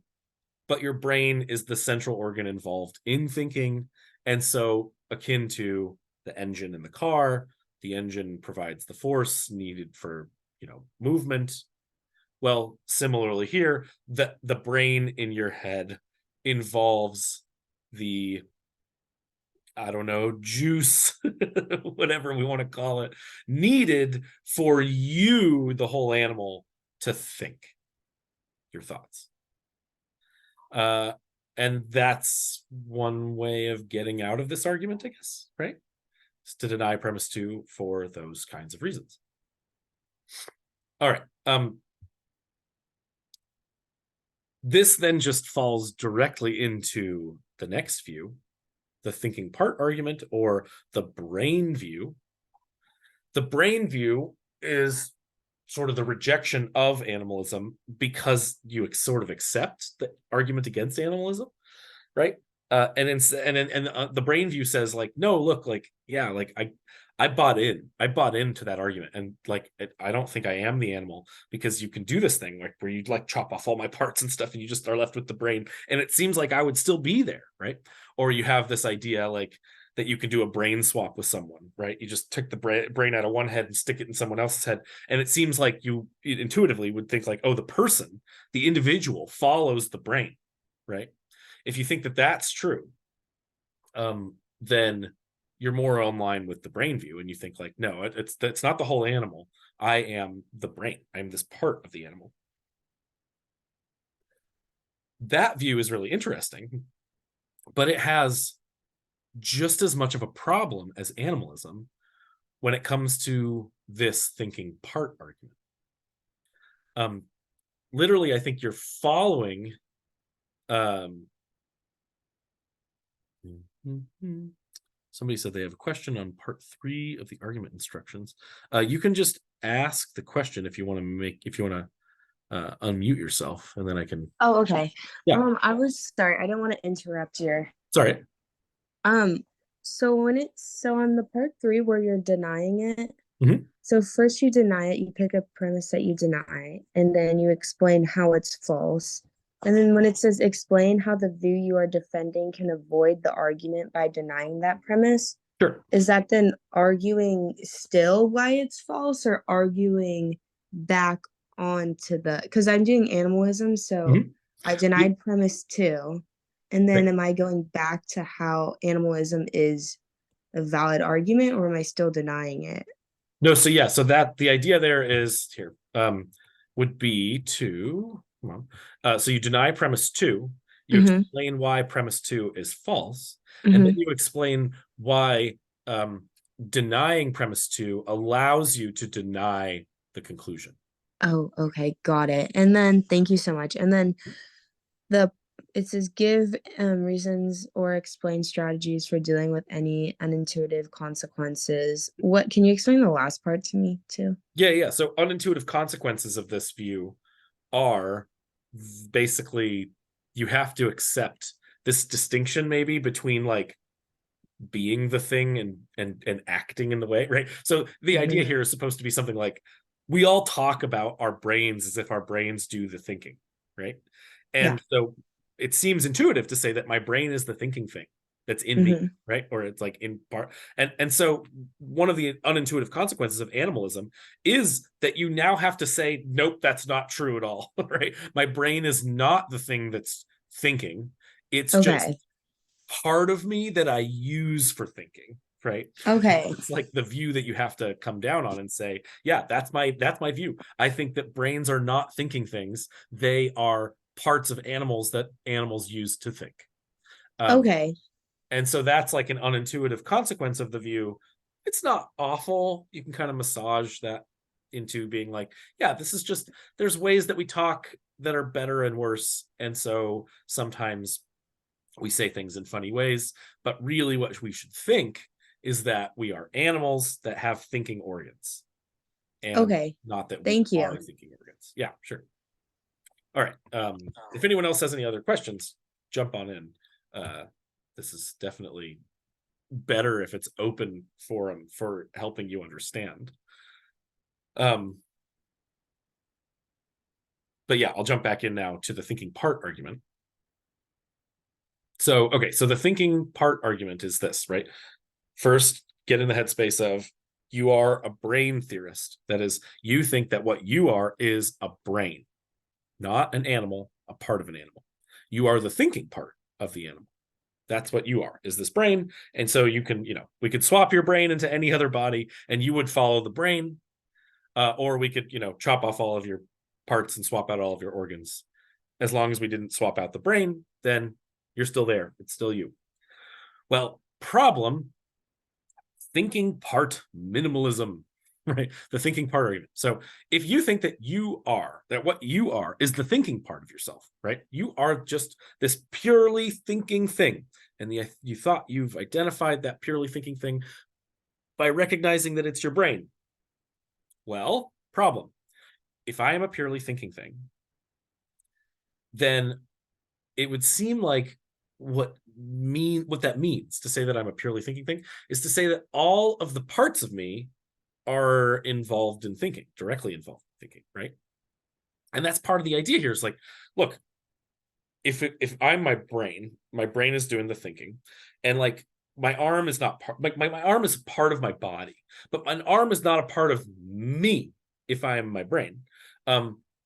S1: but your brain is the central organ involved in thinking. And so akin to the engine in the car, the engine provides the force needed for, movement. Well, similarly here, the brain in your head involves the, I don't know, juice, whatever we want to call it, needed for you, the whole animal, to think your thoughts. And that's one way of getting out of this argument, I guess, right? Is to deny premise two for those kinds of reasons. All right. This then just falls directly into the next view, the thinking part argument, or the brain view. The brain view is sort of the rejection of animalism because you sort of accept the argument against animalism, right? And the brain view says like, no, look, like, yeah, like I bought into that argument, and like I don't think I am the animal, because you can do this thing like where you like chop off all my parts and stuff and you just are left with the brain, and it seems like I would still be there, right? Or you have this idea like that you can do a brain swap with someone, right? You just took the brain out of one head and stick it in someone else's head. And it seems like you intuitively would think like, oh, the person, the individual follows the brain, right? If you think that that's true, then you're more online with the brain view, and you think like, no, it's not the whole animal. I am the brain. I'm this part of the animal. That view is really interesting, but it has just as much of a problem as animalism when it comes to this thinking part argument. Literally, I think you're following somebody said they have a question on part 3 of the argument instructions. You can just ask the question if you want to unmute yourself, and then I can.
S2: Oh, okay.
S1: Yeah.
S2: I was sorry. I didn't want to interrupt your.
S1: Sorry.
S2: So on the part 3 where you're denying it,
S1: Mhm.
S2: so first you deny it, you pick a premise that you deny, and then you explain how it's false. And then when it says explain how the view you are defending can avoid the argument by denying that premise,
S1: Sure.
S2: is that then arguing still why it's false, or arguing back onto the, because I'm doing animalism, so I denied premise 2, and then
S1: Right.
S2: am I going back to how animalism is a valid argument, or am I still denying it?
S1: No, so yeah, so that the idea there is here would be to come on. So you deny premise 2, you
S2: Mm-hmm.
S1: explain why premise 2 is false, and then
S2: Mm-hmm.
S1: you explain why denying premise 2 allows you to deny the conclusion.
S2: Oh, okay, got it. And then thank you so much. And then the it says give reasons or explain strategies for dealing with any unintuitive consequences. What can you explain the last part to me too?
S1: Yeah. So unintuitive consequences of this view are basically you have to accept this distinction maybe between like being the thing and acting in the way, right? So the idea
S2: Mm-hmm.
S1: here is supposed to be something like we all talk about our brains as if our brains do the thinking, right?
S2: Yeah.
S1: And so it seems intuitive to say that my brain is the thinking thing that's in me,
S2: Mm-hmm.
S1: right? Or it's like in part. And so one of the unintuitive consequences of animalism is that you now have to say, nope, that's not true at all, right? My brain is not the thing that's thinking. It's just
S2: Okay.
S1: part of me that I use for thinking, right?
S2: Okay.
S1: It's like the view that you have to come down on and say, yeah, that's my view. I think that brains are not thinking things. They are parts of animals that animals use to think.
S2: Okay.
S1: And so that's like an unintuitive consequence of the view. It's not awful. You can kind of massage that into being like, yeah, this is just, there's ways that we talk that are better and worse. And so sometimes we say things in funny ways, but really what we should think is that we are animals that have thinking organs, and
S2: Okay.
S1: not that we
S2: Thank you.
S1: are thinking organs. Yeah, sure. All right. If anyone else has any other questions, jump on in. This is definitely better if it's open forum for helping you understand. But yeah, I'll jump back in now to the thinking part argument. So, okay, so the thinking part argument is this, right? First, get in the headspace of you are a brain theorist. That is, you think that what you are is a brain, not an animal, a part of an animal. You are the thinking part of the animal. That's what you are, is this brain. And so you can, we could swap your brain into any other body and you would follow the brain. Or we could, chop off all of your parts and swap out all of your organs. As long as we didn't swap out the brain, then you're still there. It's still you. Well, problem, thinking part minimalism, right? The thinking part argument. So if you think that what you are is the thinking part of yourself, right? You are just this purely thinking thing. And you thought you've identified that purely thinking thing by recognizing that it's your brain. Well, problem. If I am a purely thinking thing, then it would seem like what that means to say that I'm a purely thinking thing is to say that all of the parts of me are involved in thinking, directly involved in thinking, right? And that's part of the idea here is like, look, if I'm my brain is doing the thinking, and like my arm is not part, like my arm is part of my body, but an arm is not a part of me if I am my brain.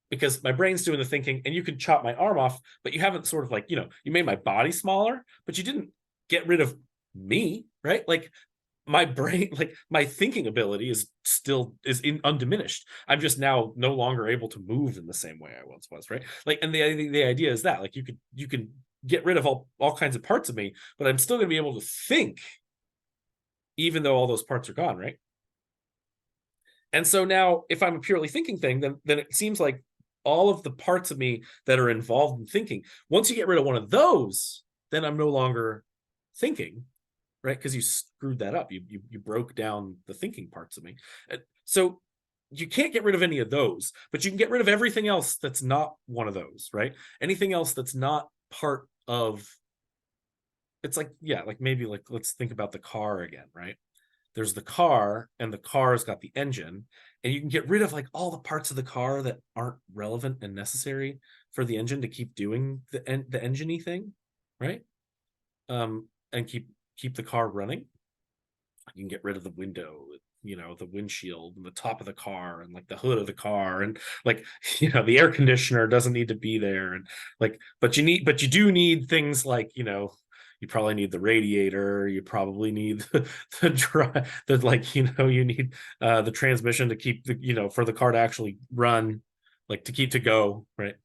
S1: Because my brain's doing the thinking, and you can chop my arm off, but you haven't sort of like, you made my body smaller, but you didn't get rid of me, right? Like my brain, like my thinking ability is undiminished. I'm just now no longer able to move in the same way I once was, right? Like, and the idea is that like you can get rid of all kinds of parts of me, but I'm still going to be able to think even though all those parts are gone, right? And so now if I'm a purely thinking thing, then it seems like all of the parts of me that are involved in thinking, once you get rid of one of those, then I'm no longer thinking, right? Because you screwed that up. You broke down the thinking parts of me. So you can't get rid of any of those, but you can get rid of everything else that's not one of those, right? Anything else that's not part of, it's like, yeah, like maybe like, let's think about the car again, right? There's the car, and the car's got the engine, and you can get rid of like all the parts of the car that aren't relevant and necessary for the engine to keep doing the engine-y thing, right? And keep the car running. You can get rid of the window, the windshield and the top of the car and like the hood of the car, and like the air conditioner doesn't need to be there, and like but you do need things like you probably need the radiator, you probably need you need the transmission to keep the for the car to actually run, like to go, right?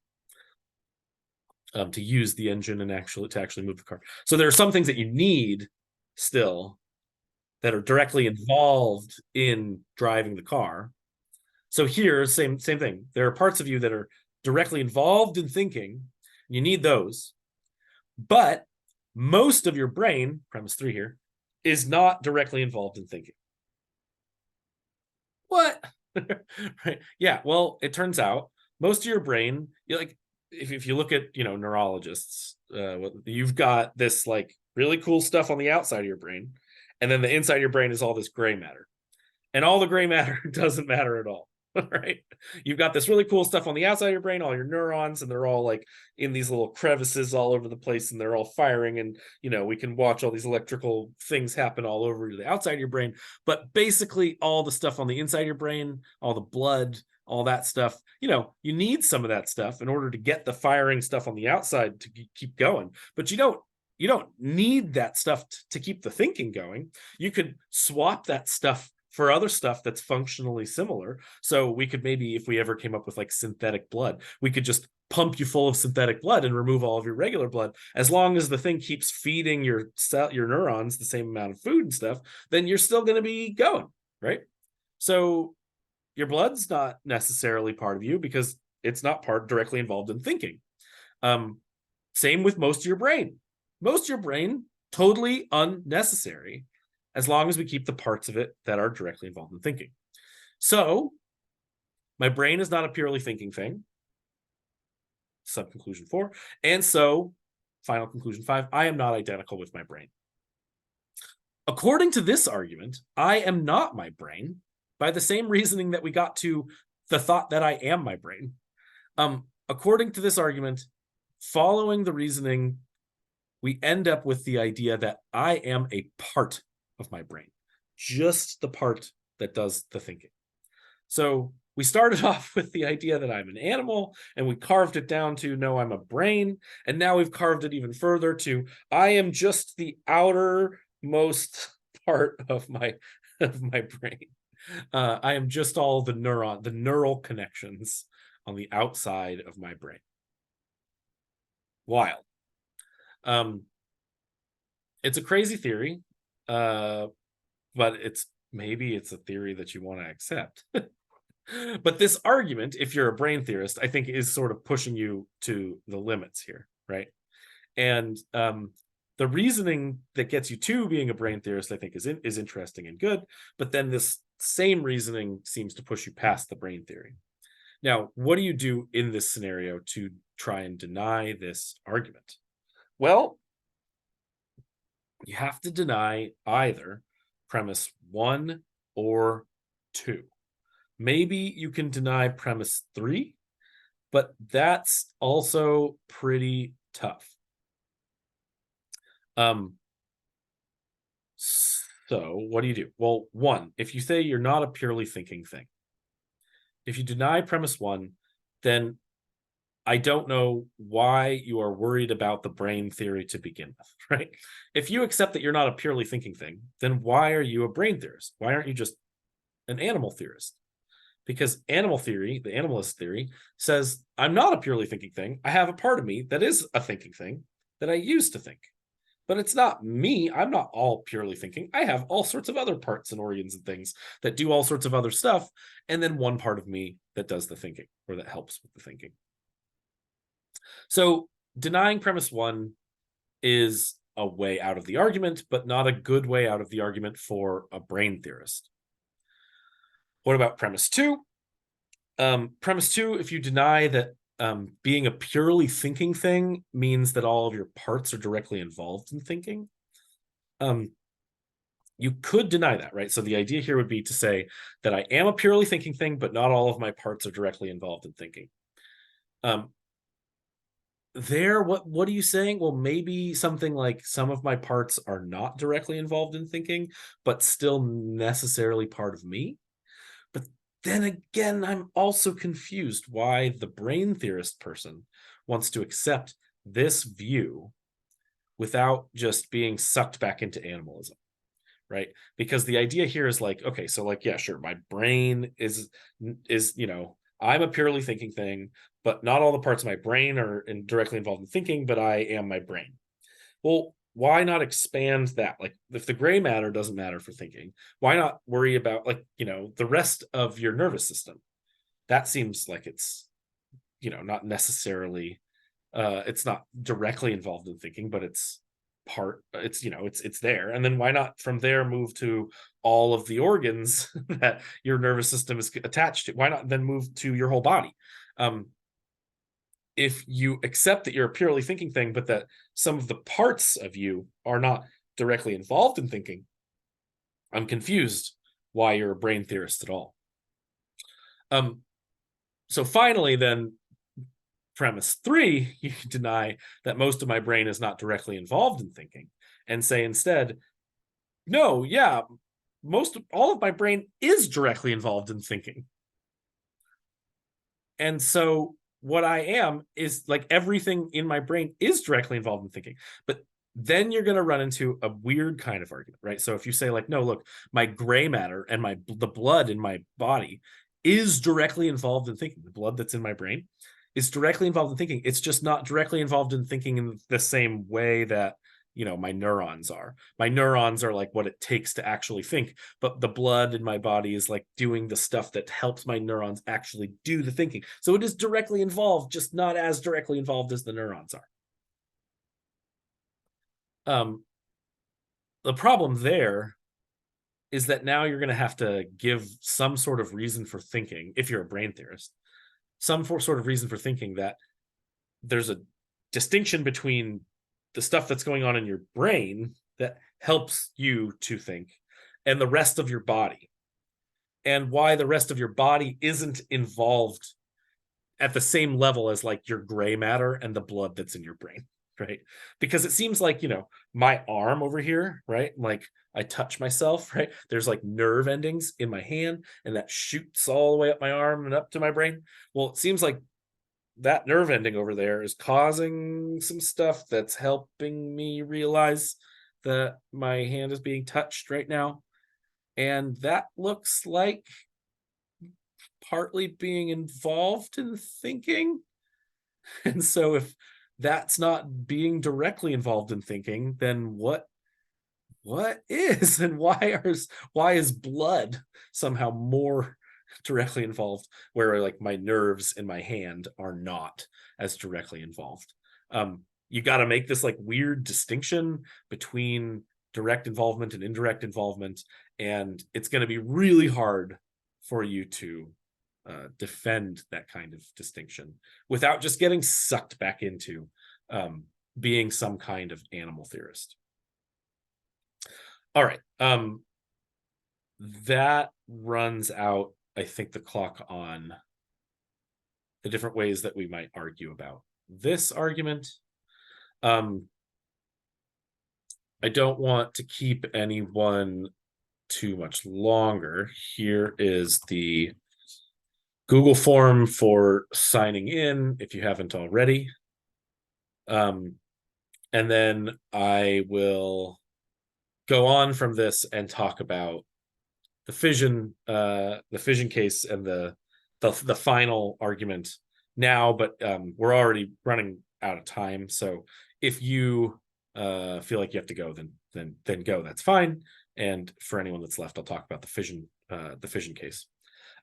S1: To use the engine and actually move the car. So there are some things that you need still that are directly involved in driving the car. So here, same thing. There are parts of you that are directly involved in thinking. You need those. But most of your brain, premise 3 here, is not directly involved in thinking. What? Right? Yeah, well, it turns out most of your brain, like if you look at, neurologists, you've got this like really cool stuff on the outside of your brain, and then the inside of your brain is all this gray matter. And all the gray matter doesn't matter at all. Right? You've got this really cool stuff on the outside of your brain, all your neurons, and they're all like in these little crevices all over the place, and they're all firing, and we can watch all these electrical things happen all over the outside of your brain. But basically all the stuff on the inside of your brain, all the blood, all that stuff, you need some of that stuff in order to get the firing stuff on the outside to keep going. But you don't need that stuff to keep the thinking going. You could swap that stuff for other stuff that's functionally similar. So we could maybe, if we ever came up with like synthetic blood, we could just pump you full of synthetic blood and remove all of your regular blood. As long as the thing keeps feeding your neurons the same amount of food and stuff, then you're still going to be going, right? So your blood's not necessarily part of you because it's not directly involved in thinking. Same with most of your brain. Most of your brain, totally unnecessary, as long as we keep the parts of it that are directly involved in thinking. So my brain is not a purely thinking thing. Sub-conclusion 4. And so, final conclusion 5, I am not identical with my brain. According to this argument, I am not my brain by the same reasoning that we got to the thought that I am my brain. According to this argument, following the reasoning, we end up with the idea that I am a part of my brain, just the part that does the thinking. So we started off with the idea that I'm an animal, and we carved it down to no, I'm a brain, and now we've carved it even further to I am just the outermost part of my brain. I am just all the neural connections on the outside of my brain. Wild. It's a crazy theory, but maybe it's a theory that you want to accept. But this argument, if you're a brain theorist, I think is sort of pushing you to the limits here, right? And the reasoning that gets you to being a brain theorist, I think, is interesting and good. But then this same reasoning seems to push you past the brain theory. Now, what do you do in this scenario to try and deny this argument? Well, you have to deny either premise 1 or 2. Maybe you can deny premise 3, but that's also pretty tough. So what do? Well, one, if you say you're not a purely thinking thing, if you deny premise one, then I don't know why you are worried about the brain theory to begin with, right? If you accept that you're not a purely thinking thing, then why are you a brain theorist? Why aren't you just an animal theorist? Because animal theory, the animalist theory, says I'm not a purely thinking thing. I have a part of me that is a thinking thing that I use to think. But it's not me. I'm not all purely thinking. I have all sorts of other parts and organs and things that do all sorts of other stuff. And then one part of me that does the thinking or that helps with the thinking. So denying premise one is a way out of the argument, but not a good way out of the argument for a brain theorist. What about premise two? Premise two, if you deny that being a purely thinking thing means that all of your parts are directly involved in thinking, you could deny that, right? So the idea here would be to say that I am a purely thinking thing, but not all of my parts are directly involved in thinking. What are you saying? Well, maybe something like some of my parts are not directly involved in thinking, but still necessarily part of me. But then again, I'm also confused why the brain theorist person wants to accept this view without just being sucked back into animalism, right? Because the idea here is like, okay, so like, yeah, sure, my brain is I'm a purely thinking thing, but not all the parts of my brain are directly involved in thinking, but I am my brain. Well, why not expand that? Like, if the gray matter doesn't matter for thinking, why not worry about, like, the rest of your nervous system? That seems like it's, not necessarily, it's not directly involved in thinking, but it's it's there. And then why not from there move to all of the organs that your nervous system is attached to? Why not then move to your whole body? If you accept that you're a purely thinking thing, but that some of the parts of you are not directly involved in thinking, I'm confused why you're a brain theorist at all. So finally, then, premise three, you deny that most of my brain is not directly involved in thinking and say instead, no, yeah, all of my brain is directly involved in thinking. And so what I am is like everything in my brain is directly involved in thinking. But then you're going to run into a weird kind of argument, right? So if you say like, no, look, my gray matter and the blood in my body is directly involved in thinking. The blood that's in my brain is directly involved in thinking. It's just not directly involved in thinking in the same way that my neurons are. My neurons are like what it takes to actually think, but the blood in my body is like doing the stuff that helps my neurons actually do the thinking. So it is directly involved, just not as directly involved as the neurons are. The problem there is that now you're going to have to give some sort of reason for thinking, if you're a brain theorist, some sort of reason for thinking that there's a distinction between the stuff that's going on in your brain that helps you to think and the rest of your body, and why the rest of your body isn't involved at the same level as like your gray matter and the blood that's in your brain, right? Because it seems like, my arm over here, right? Like I touch myself, right? There's like nerve endings in my hand and that shoots all the way up my arm and up to my brain. Well, it seems like that nerve ending over there is causing some stuff that's helping me realize that my hand is being touched right now. And that looks like partly being involved in thinking. And so if that's not being directly involved in thinking, then what is, and why is blood somehow more directly involved, where like my nerves in my hand are not as directly involved? You got to make this like weird distinction between direct involvement and indirect involvement, and it's going to be really hard for you to defend that kind of distinction without just getting sucked back into being some kind of animal theorist. All right. That runs out, I think, the clock on the different ways that we might argue about this argument. I don't want to keep anyone too much longer. Here is the Google form for signing in if you haven't already. And then I will go on from this and talk about the fission case and the final argument now, but we're already running out of time. So if you feel like you have to go, then go. That's fine. And for anyone that's left, I'll talk about the fission case.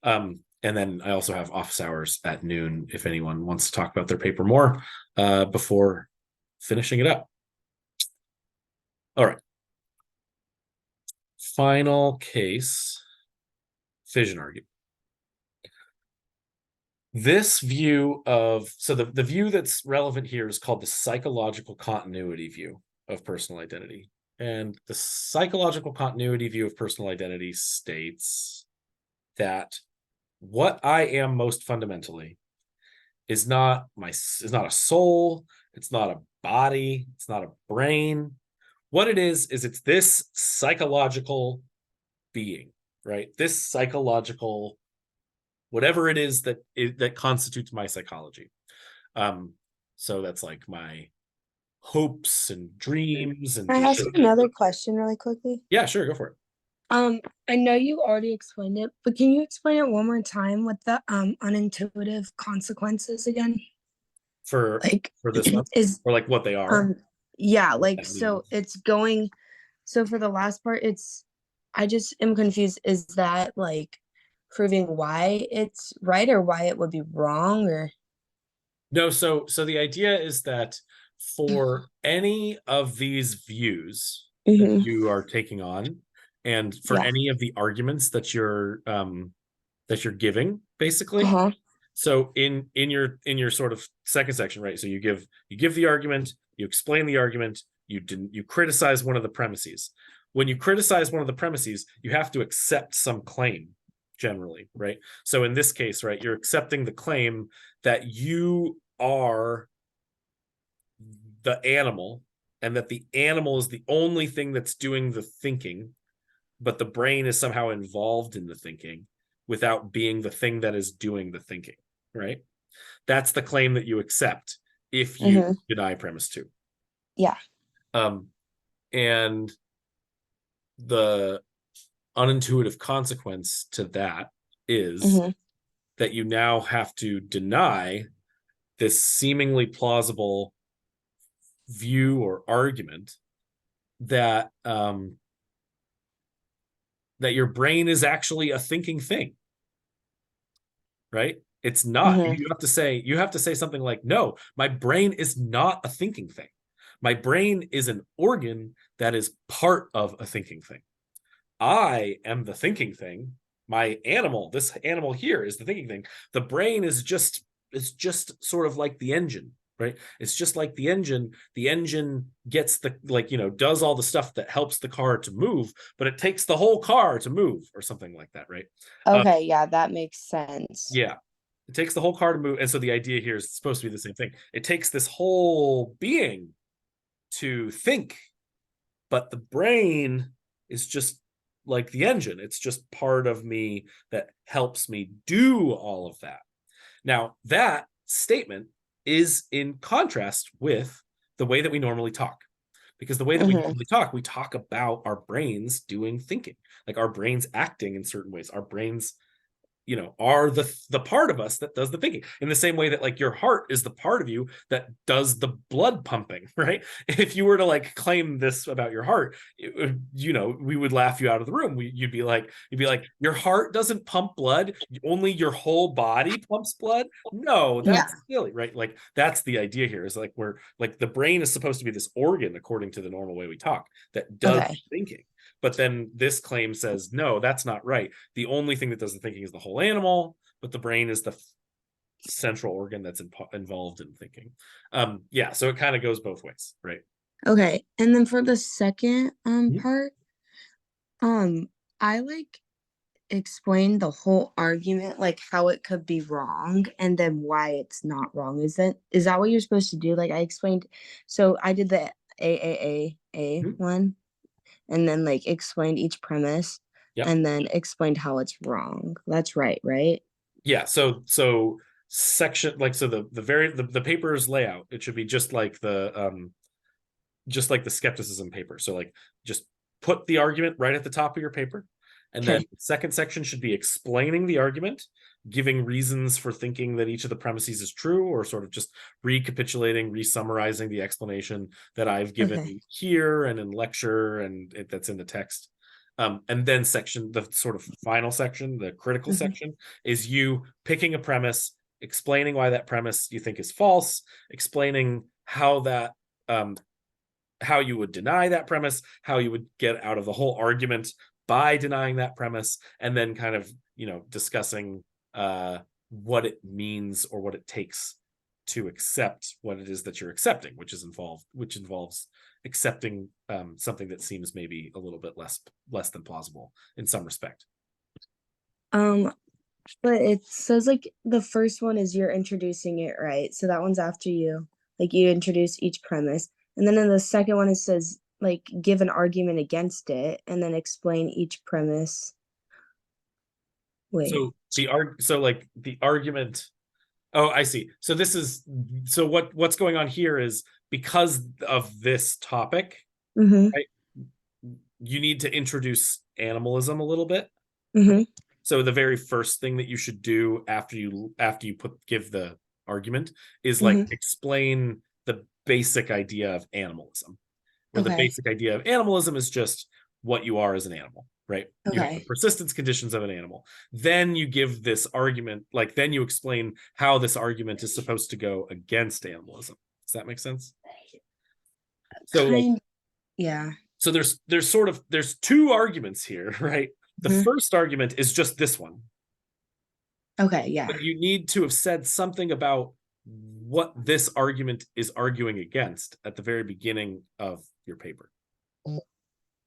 S1: And then I also have office hours at noon if anyone wants to talk about their paper more before finishing it up. All right. Final case, fission argument. This view of, so the view that's relevant here is called the psychological continuity view of personal identity. And the psychological continuity view of personal identity states that what I am most fundamentally is not a soul, it's not a body, it's not a brain. What it is it's this psychological being, right? This psychological, whatever it is that constitutes my psychology. So that's like my hopes and dreams and
S2: Can I ask you another question really quickly?
S1: yeah, sure, go for it.
S2: I know you already explained it, but can you explain it one more time with the unintuitive consequences again?
S1: For
S2: Like
S1: this one,
S2: is
S1: or like what they are.
S2: yeah,
S1: What
S2: like
S1: that
S2: so
S1: means.
S2: it's going so for the last part I just am confused. Is that like proving why it's right or why it would be wrong or
S1: No, so the idea is that for any of these views that
S2: Mhm.
S1: you are taking on, and for
S2: Yeah.
S1: any of the arguments that you're giving, basically.
S2: Uh-huh.
S1: So in your sort of second section, right? So you give the argument, you explain the argument, you criticize one of the premises. When you criticize one of the premises, you have to accept some claim generally, right? So in this case, right, you're accepting the claim that you are the animal and that the animal is the only thing that's doing the thinking, but the brain is somehow involved in the thinking without being the thing that is doing the thinking, right? That's the claim that you accept if you
S2: Mhm.
S1: deny premise two.
S2: Yeah.
S1: And the unintuitive consequence to that is
S2: Mhm.
S1: that you now have to deny this seemingly plausible view or argument that that your brain is actually a thinking thing, right? It's not.
S2: Mhm.
S1: You have to say something like, no, my brain is not a thinking thing. My brain is an organ that is part of a thinking thing. I am the thinking thing. My animal, this animal here, is the thinking thing. The brain is just sort of like the engine, right? It's just like the engine. The engine gets the, like, does all the stuff that helps the car to move, but it takes the whole car to move, or something like that, right?
S2: Okay, yeah, that makes sense.
S1: Yeah. It takes the whole car to move. And so the idea here is it's supposed to be the same thing. It takes this whole being to think, but the brain is just like the engine. It's just part of me that helps me do all of that. Now, that statement is in contrast with the way that we normally talk. Because the way that we
S2: Mhm.
S1: normally talk, we talk about our brains doing thinking, like our brains acting in certain ways, our brains are the part of us that does the thinking, in the same way that like your heart is the part of you that does the blood pumping, right? If you were to like claim this about your heart, we would laugh you out of the room. You'd be like your heart doesn't pump blood, only your whole body pumps blood. No,
S2: Yeah.
S1: that's silly, right? Like that's the idea here, is like we're like the brain is supposed to be this organ according to the normal way we talk that does
S2: Okay.
S1: thinking. But then this claim says, no, that's not right. The only thing that does the thinking is the whole animal, but the brain is the central organ that's involved in thinking. Yeah, so it kind of goes both ways, right?
S2: Okay. And then for the second
S1: Mhm.
S2: part, I like explained the whole argument, like how it could be wrong and then why it's not wrong. Is that what you're supposed to do? Like I explained, so I did the AAA
S1: Mhm.
S2: one, and then like explained each premise
S1: Yep.
S2: and then explained how it's wrong. That's right, right?
S1: Yeah. So section, like, so the paper's layout, it should be just like the skepticism paper. So like just put the argument right at the top of your paper. And then
S2: Okay.
S1: the second section should be explaining the argument, giving reasons for thinking that each of the premises is true, or sort of just recapitulating, resummarizing the explanation that I've given
S2: Okay.
S1: here and in lecture and that's in the text. And then the sort of final section, the critical
S2: Hmm.
S1: section, is you picking a premise, explaining why that premise you think is false, explaining how you would deny that premise, how you would get out of the whole argument by denying that premise, and then kind of, discussing what it means or what it takes to accept what it is that you're accepting, which involves accepting something that seems maybe a little bit less than plausible in some respect.
S2: Um, but it says like the first one is you're introducing it, right? So that one's after you. Like you introduce each premise. And then in the second one it says like give an argument against it and then explain each premise. Wait.
S1: The argument. Oh, I see. So what's going on here is, because of this topic,
S2: Mm-hmm.
S1: right, you need to introduce animalism a little bit.
S2: Mm-hmm.
S1: So the very first thing that you should do after you give the argument is like
S2: Mm-hmm.
S1: explain the basic idea of animalism, where the
S2: Okay.
S1: basic idea of animalism is just what you are as an animal, right? You have the
S2: Okay.
S1: persistence conditions of an animal. Then you give this argument, like then you explain how this argument is supposed to go against animalism. Does that make sense? So like
S2: Kind yeah.
S1: so there's two arguments here, right? The
S2: Mhm.
S1: first argument is just this one,
S2: Okay, yeah.
S1: but you need to have said something about what this argument is arguing against at the very beginning of your paper.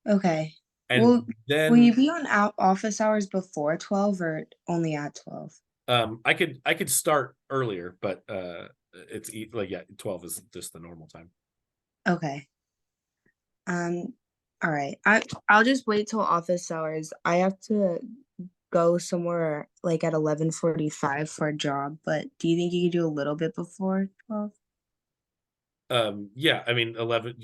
S2: Okay.
S1: And
S2: Will you
S1: then
S2: be on office hours before 12 or only at 12?
S1: I could start earlier, but it's like, yeah, 12 is just the normal time.
S2: Okay. Um, all right. I'll just wait till office hours. I have to go somewhere like at 11:45 for a job, but do you think you could do a little bit before 12?
S1: Yeah, I mean, 11,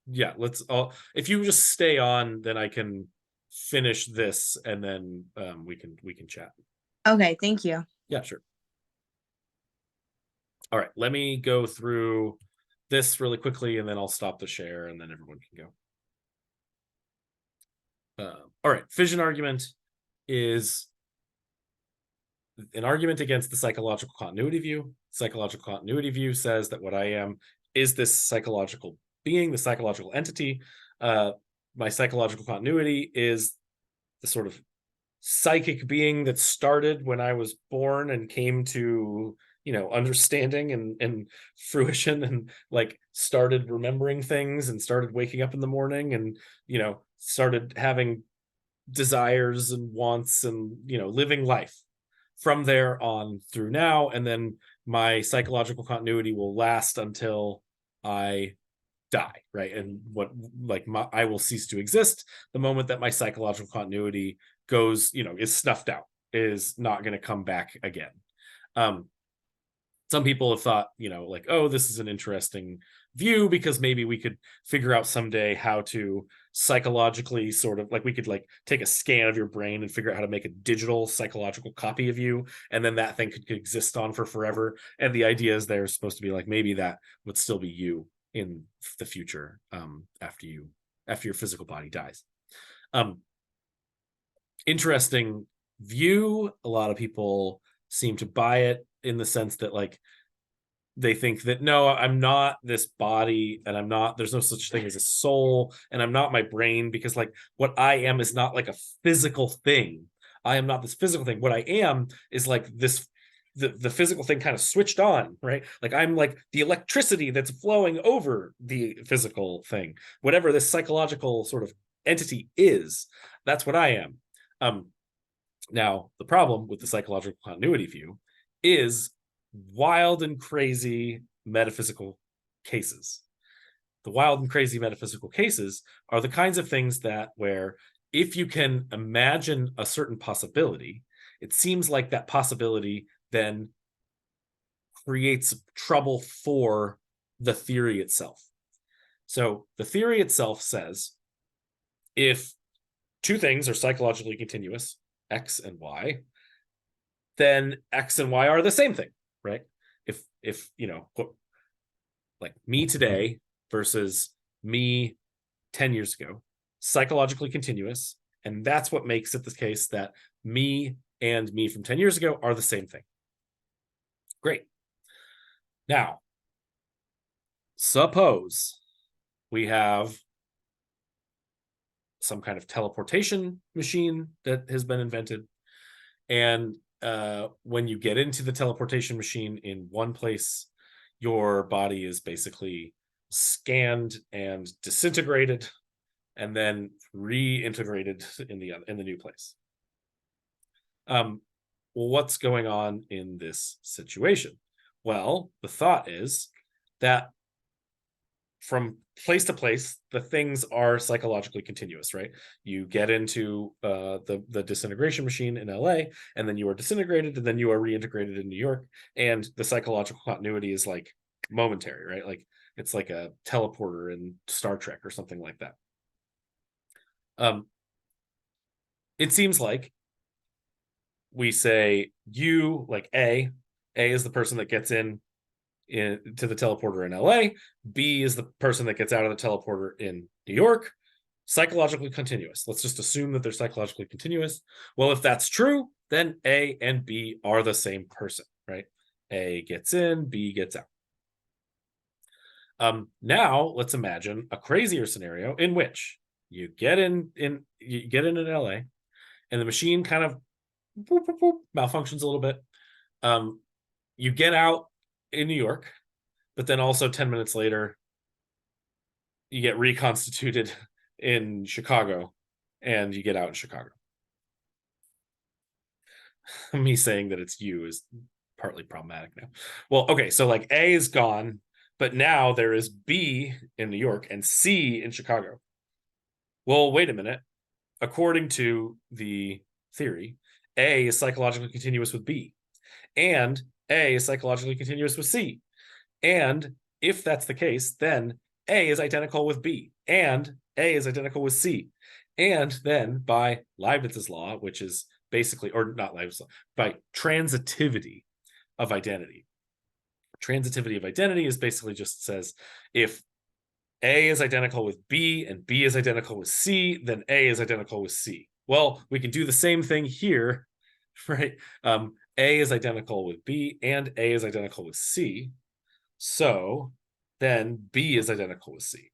S1: yeah, let's all, if you just stay on, then I can finish this and then we can chat.
S2: Okay, thank you.
S1: Yeah, sure. All right, let me go through this really quickly and then I'll stop the share and then everyone can go. All right, fission argument is an argument against the psychological continuity view. Psychological continuity view says that what I am is this psychological being, the psychological entity. My psychological continuity is the sort of psychic being that started when I was born and came to, understanding and fruition, and like started remembering things and started waking up in the morning and, started having desires and wants and, living life from there on through now. And then my psychological continuity will last until I die, right? And I will cease to exist the moment that my psychological continuity goes, is snuffed out, is not going to come back again. um some people have thought, like, oh, this is an interesting view because maybe we could figure out someday how to psychologically sort of like, we could like take a scan of your brain and figure out how to make a digital psychological copy of you, and then that thing could exist on for forever. And the idea is they're supposed to be like, maybe that would still be you in the future, after your physical body dies. um Interesting view. A lot of people seem to buy it in the sense that, like, they think that, no, I'm not this body, and there's no such thing as a soul, and I'm not my brain, because like what I am is not like a physical thing. I am not this physical thing. What I am is like this, the physical thing kind of switched on, right? Like I'm like the electricity that's flowing over the physical thing. Whatever this psychological sort of entity is, that's what I am. Now, the problem with the psychological continuity view is wild and crazy metaphysical cases. The wild and crazy metaphysical cases are the kinds of things that where if you can imagine a certain possibility, it seems like that possibility then creates trouble for the theory itself. So the theory itself says if two things are psychologically continuous, X and Y, then X and Y are the same thing, right? If like me today versus me 10 years ago, psychologically continuous, and that's what makes it the case that me and me from 10 years ago are the same thing. Great. Now, suppose we have some kind of teleportation machine that has been invented, and when you get into the teleportation machine in one place, your body is basically scanned and disintegrated and then reintegrated in the new place. Well, what's going on in this situation? Well, the thought is that from place to place, the things are psychologically continuous, right? You get into the disintegration machine in LA, and then you are disintegrated, and then you are reintegrated in New York, and the psychological continuity is like momentary, right? Like it's like a teleporter in Star Trek or something like that. It seems like we say you, like A is the person that gets to the teleporter in LA. B is the person that gets out of the teleporter in New York. Psychologically continuous. Let's just assume that they're psychologically continuous. Well, if that's true, then A and B are the same person, right? A gets in, B gets out. Now let's imagine a crazier scenario in which you get in LA, and the machine kind of malfunctions a little bit. You get out in New York, but then also 10 minutes later, you get reconstituted in Chicago, and you get out in Chicago. Me saying that it's you is partly problematic now. Well, okay, so like A is gone, but now there is B in New York and C in Chicago. Well, wait a minute. According to the theory, A is psychologically continuous with B, and A is psychologically continuous with C. And if that's the case, then A is identical with B, and A is identical with C. And then by Leibniz's law, which is basically, or not Leibniz's law, by transitivity of identity. Transitivity of identity is basically just says if A is identical with B and B is identical with C, then A is identical with C. Well, we can do the same thing here, right? A is identical with B and A is identical with C. So then B is identical with C.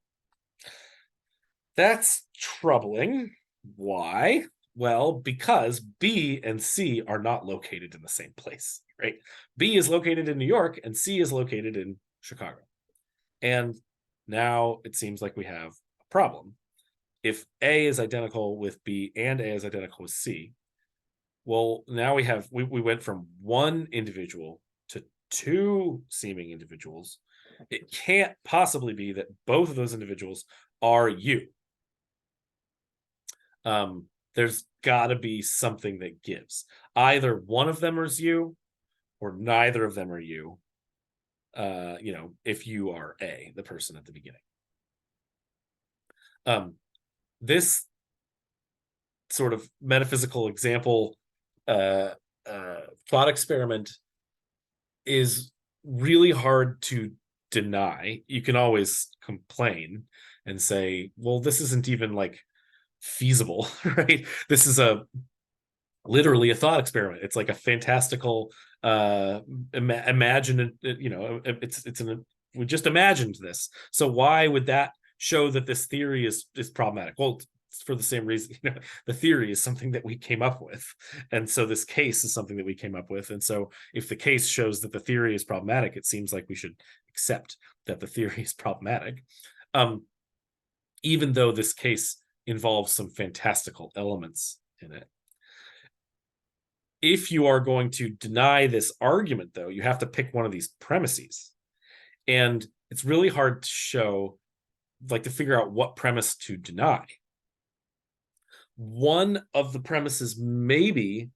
S1: That's troubling. Why? Well, because B and C are not located in the same place, right? B is located in New York and C is located in Chicago. And now it seems like we have a problem. If A is identical with B and A is identical with C, well, now we went from one individual to two seeming individuals. It can't possibly be that both of those individuals are you. There's got to be something that gives. Either one of them is you, or neither of them are you. If you are A, the person at the beginning. This sort of metaphysical example thought experiment is really hard to deny. You can always complain and say, well, this isn't even like feasible, right? This is literally a thought experiment. It's like a fantastical imagine, we just imagined this. So why would that show that this theory is problematic? Well, it's for the same reason, the theory is something that we came up with. And so this case is something that we came up with. And so if the case shows that the theory is problematic, it seems like we should accept that the theory is problematic. Even though this case involves some fantastical elements in it. If you are going to deny this argument, though, you have to pick one of these premises. And it's really hard to show like to figure out what premise to deny. One of the premises maybe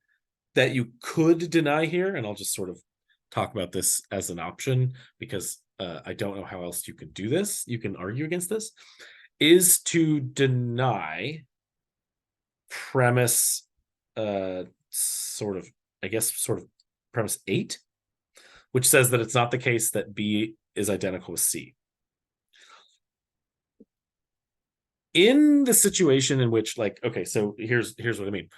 S1: that you could deny here, and I'll just sort of talk about this as an option because I don't know how else you could do this. You can argue against this, is to deny premise sort of premise 8, which says that it's not the case that B is identical with C. In the situation in which, like, okay, so here's what I mean.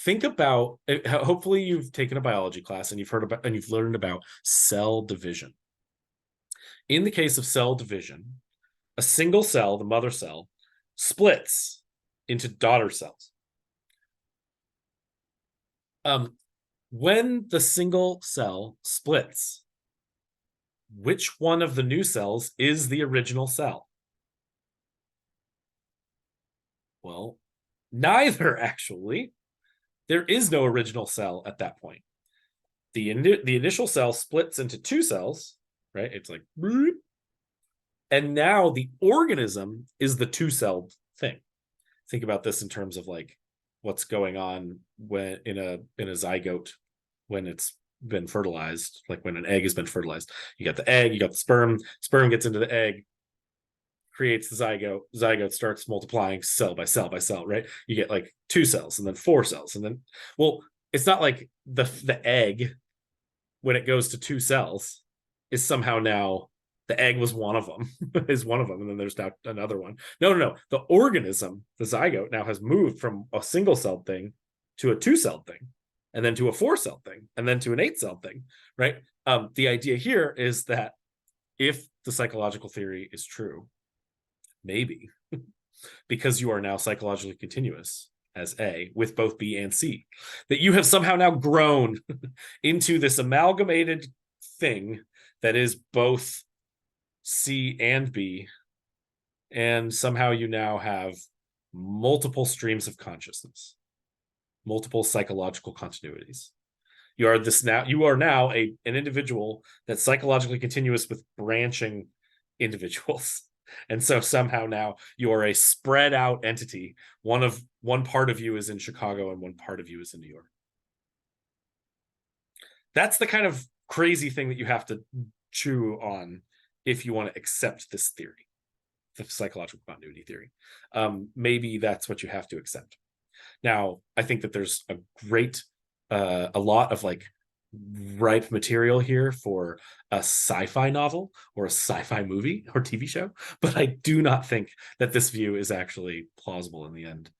S1: Think about, hopefully you've taken a biology class and you've learned about cell division. In the case of cell division, a single cell, the mother cell, splits into daughter cells. When the single cell splits, which one of the new cells is the original cell? Well, neither, actually. There is no original cell at that point. The initial cell splits into 2 cells, right? It's like, and now the organism is the 2-celled thing. Think about this in terms of like what's going on when in a zygote when it's been fertilized, like when an egg has been fertilized. You got the egg, you got the sperm gets into the egg, creates the zygote starts multiplying cell by cell by cell, right? You get like 2 cells and then 4 cells, and then, well, it's not like the egg, when it goes to 2 cells, is somehow now the egg was one of them, is one of them, and then there's now another one. No. The organism, the zygote, now has moved from a single-celled thing to a 2-celled thing, and then to a 4-celled thing, and then to an 8-celled thing, right? The idea here is that if the psychological theory is true, maybe, because you are now psychologically continuous as A with both B and C, that you have somehow now grown into this amalgamated thing that is both C and B, and somehow you now have multiple streams of consciousness, multiple psychological continuities. You are now an individual that's psychologically continuous with branching individuals. And so somehow now you are a spread out entity. One part of you is in Chicago and one part of you is in New York. That's the kind of crazy thing that you have to chew on if you want to accept this theory, the psychological continuity theory. Maybe that's what you have to accept. Now, I think that there's a lot of like ripe material here for a sci-fi novel or a sci-fi movie or TV show, but I do not think that this view is actually plausible in the end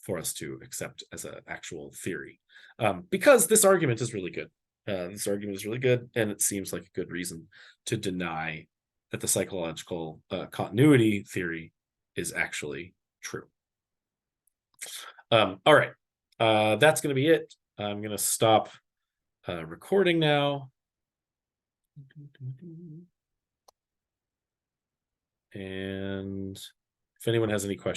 S1: for us to accept as an actual theory, because this argument is really good. This argument is really good, and it seems like a good reason to deny that the psychological continuity theory is actually true. All right, that's going to be it. I'm going to stop recording now. And if anyone has any questions,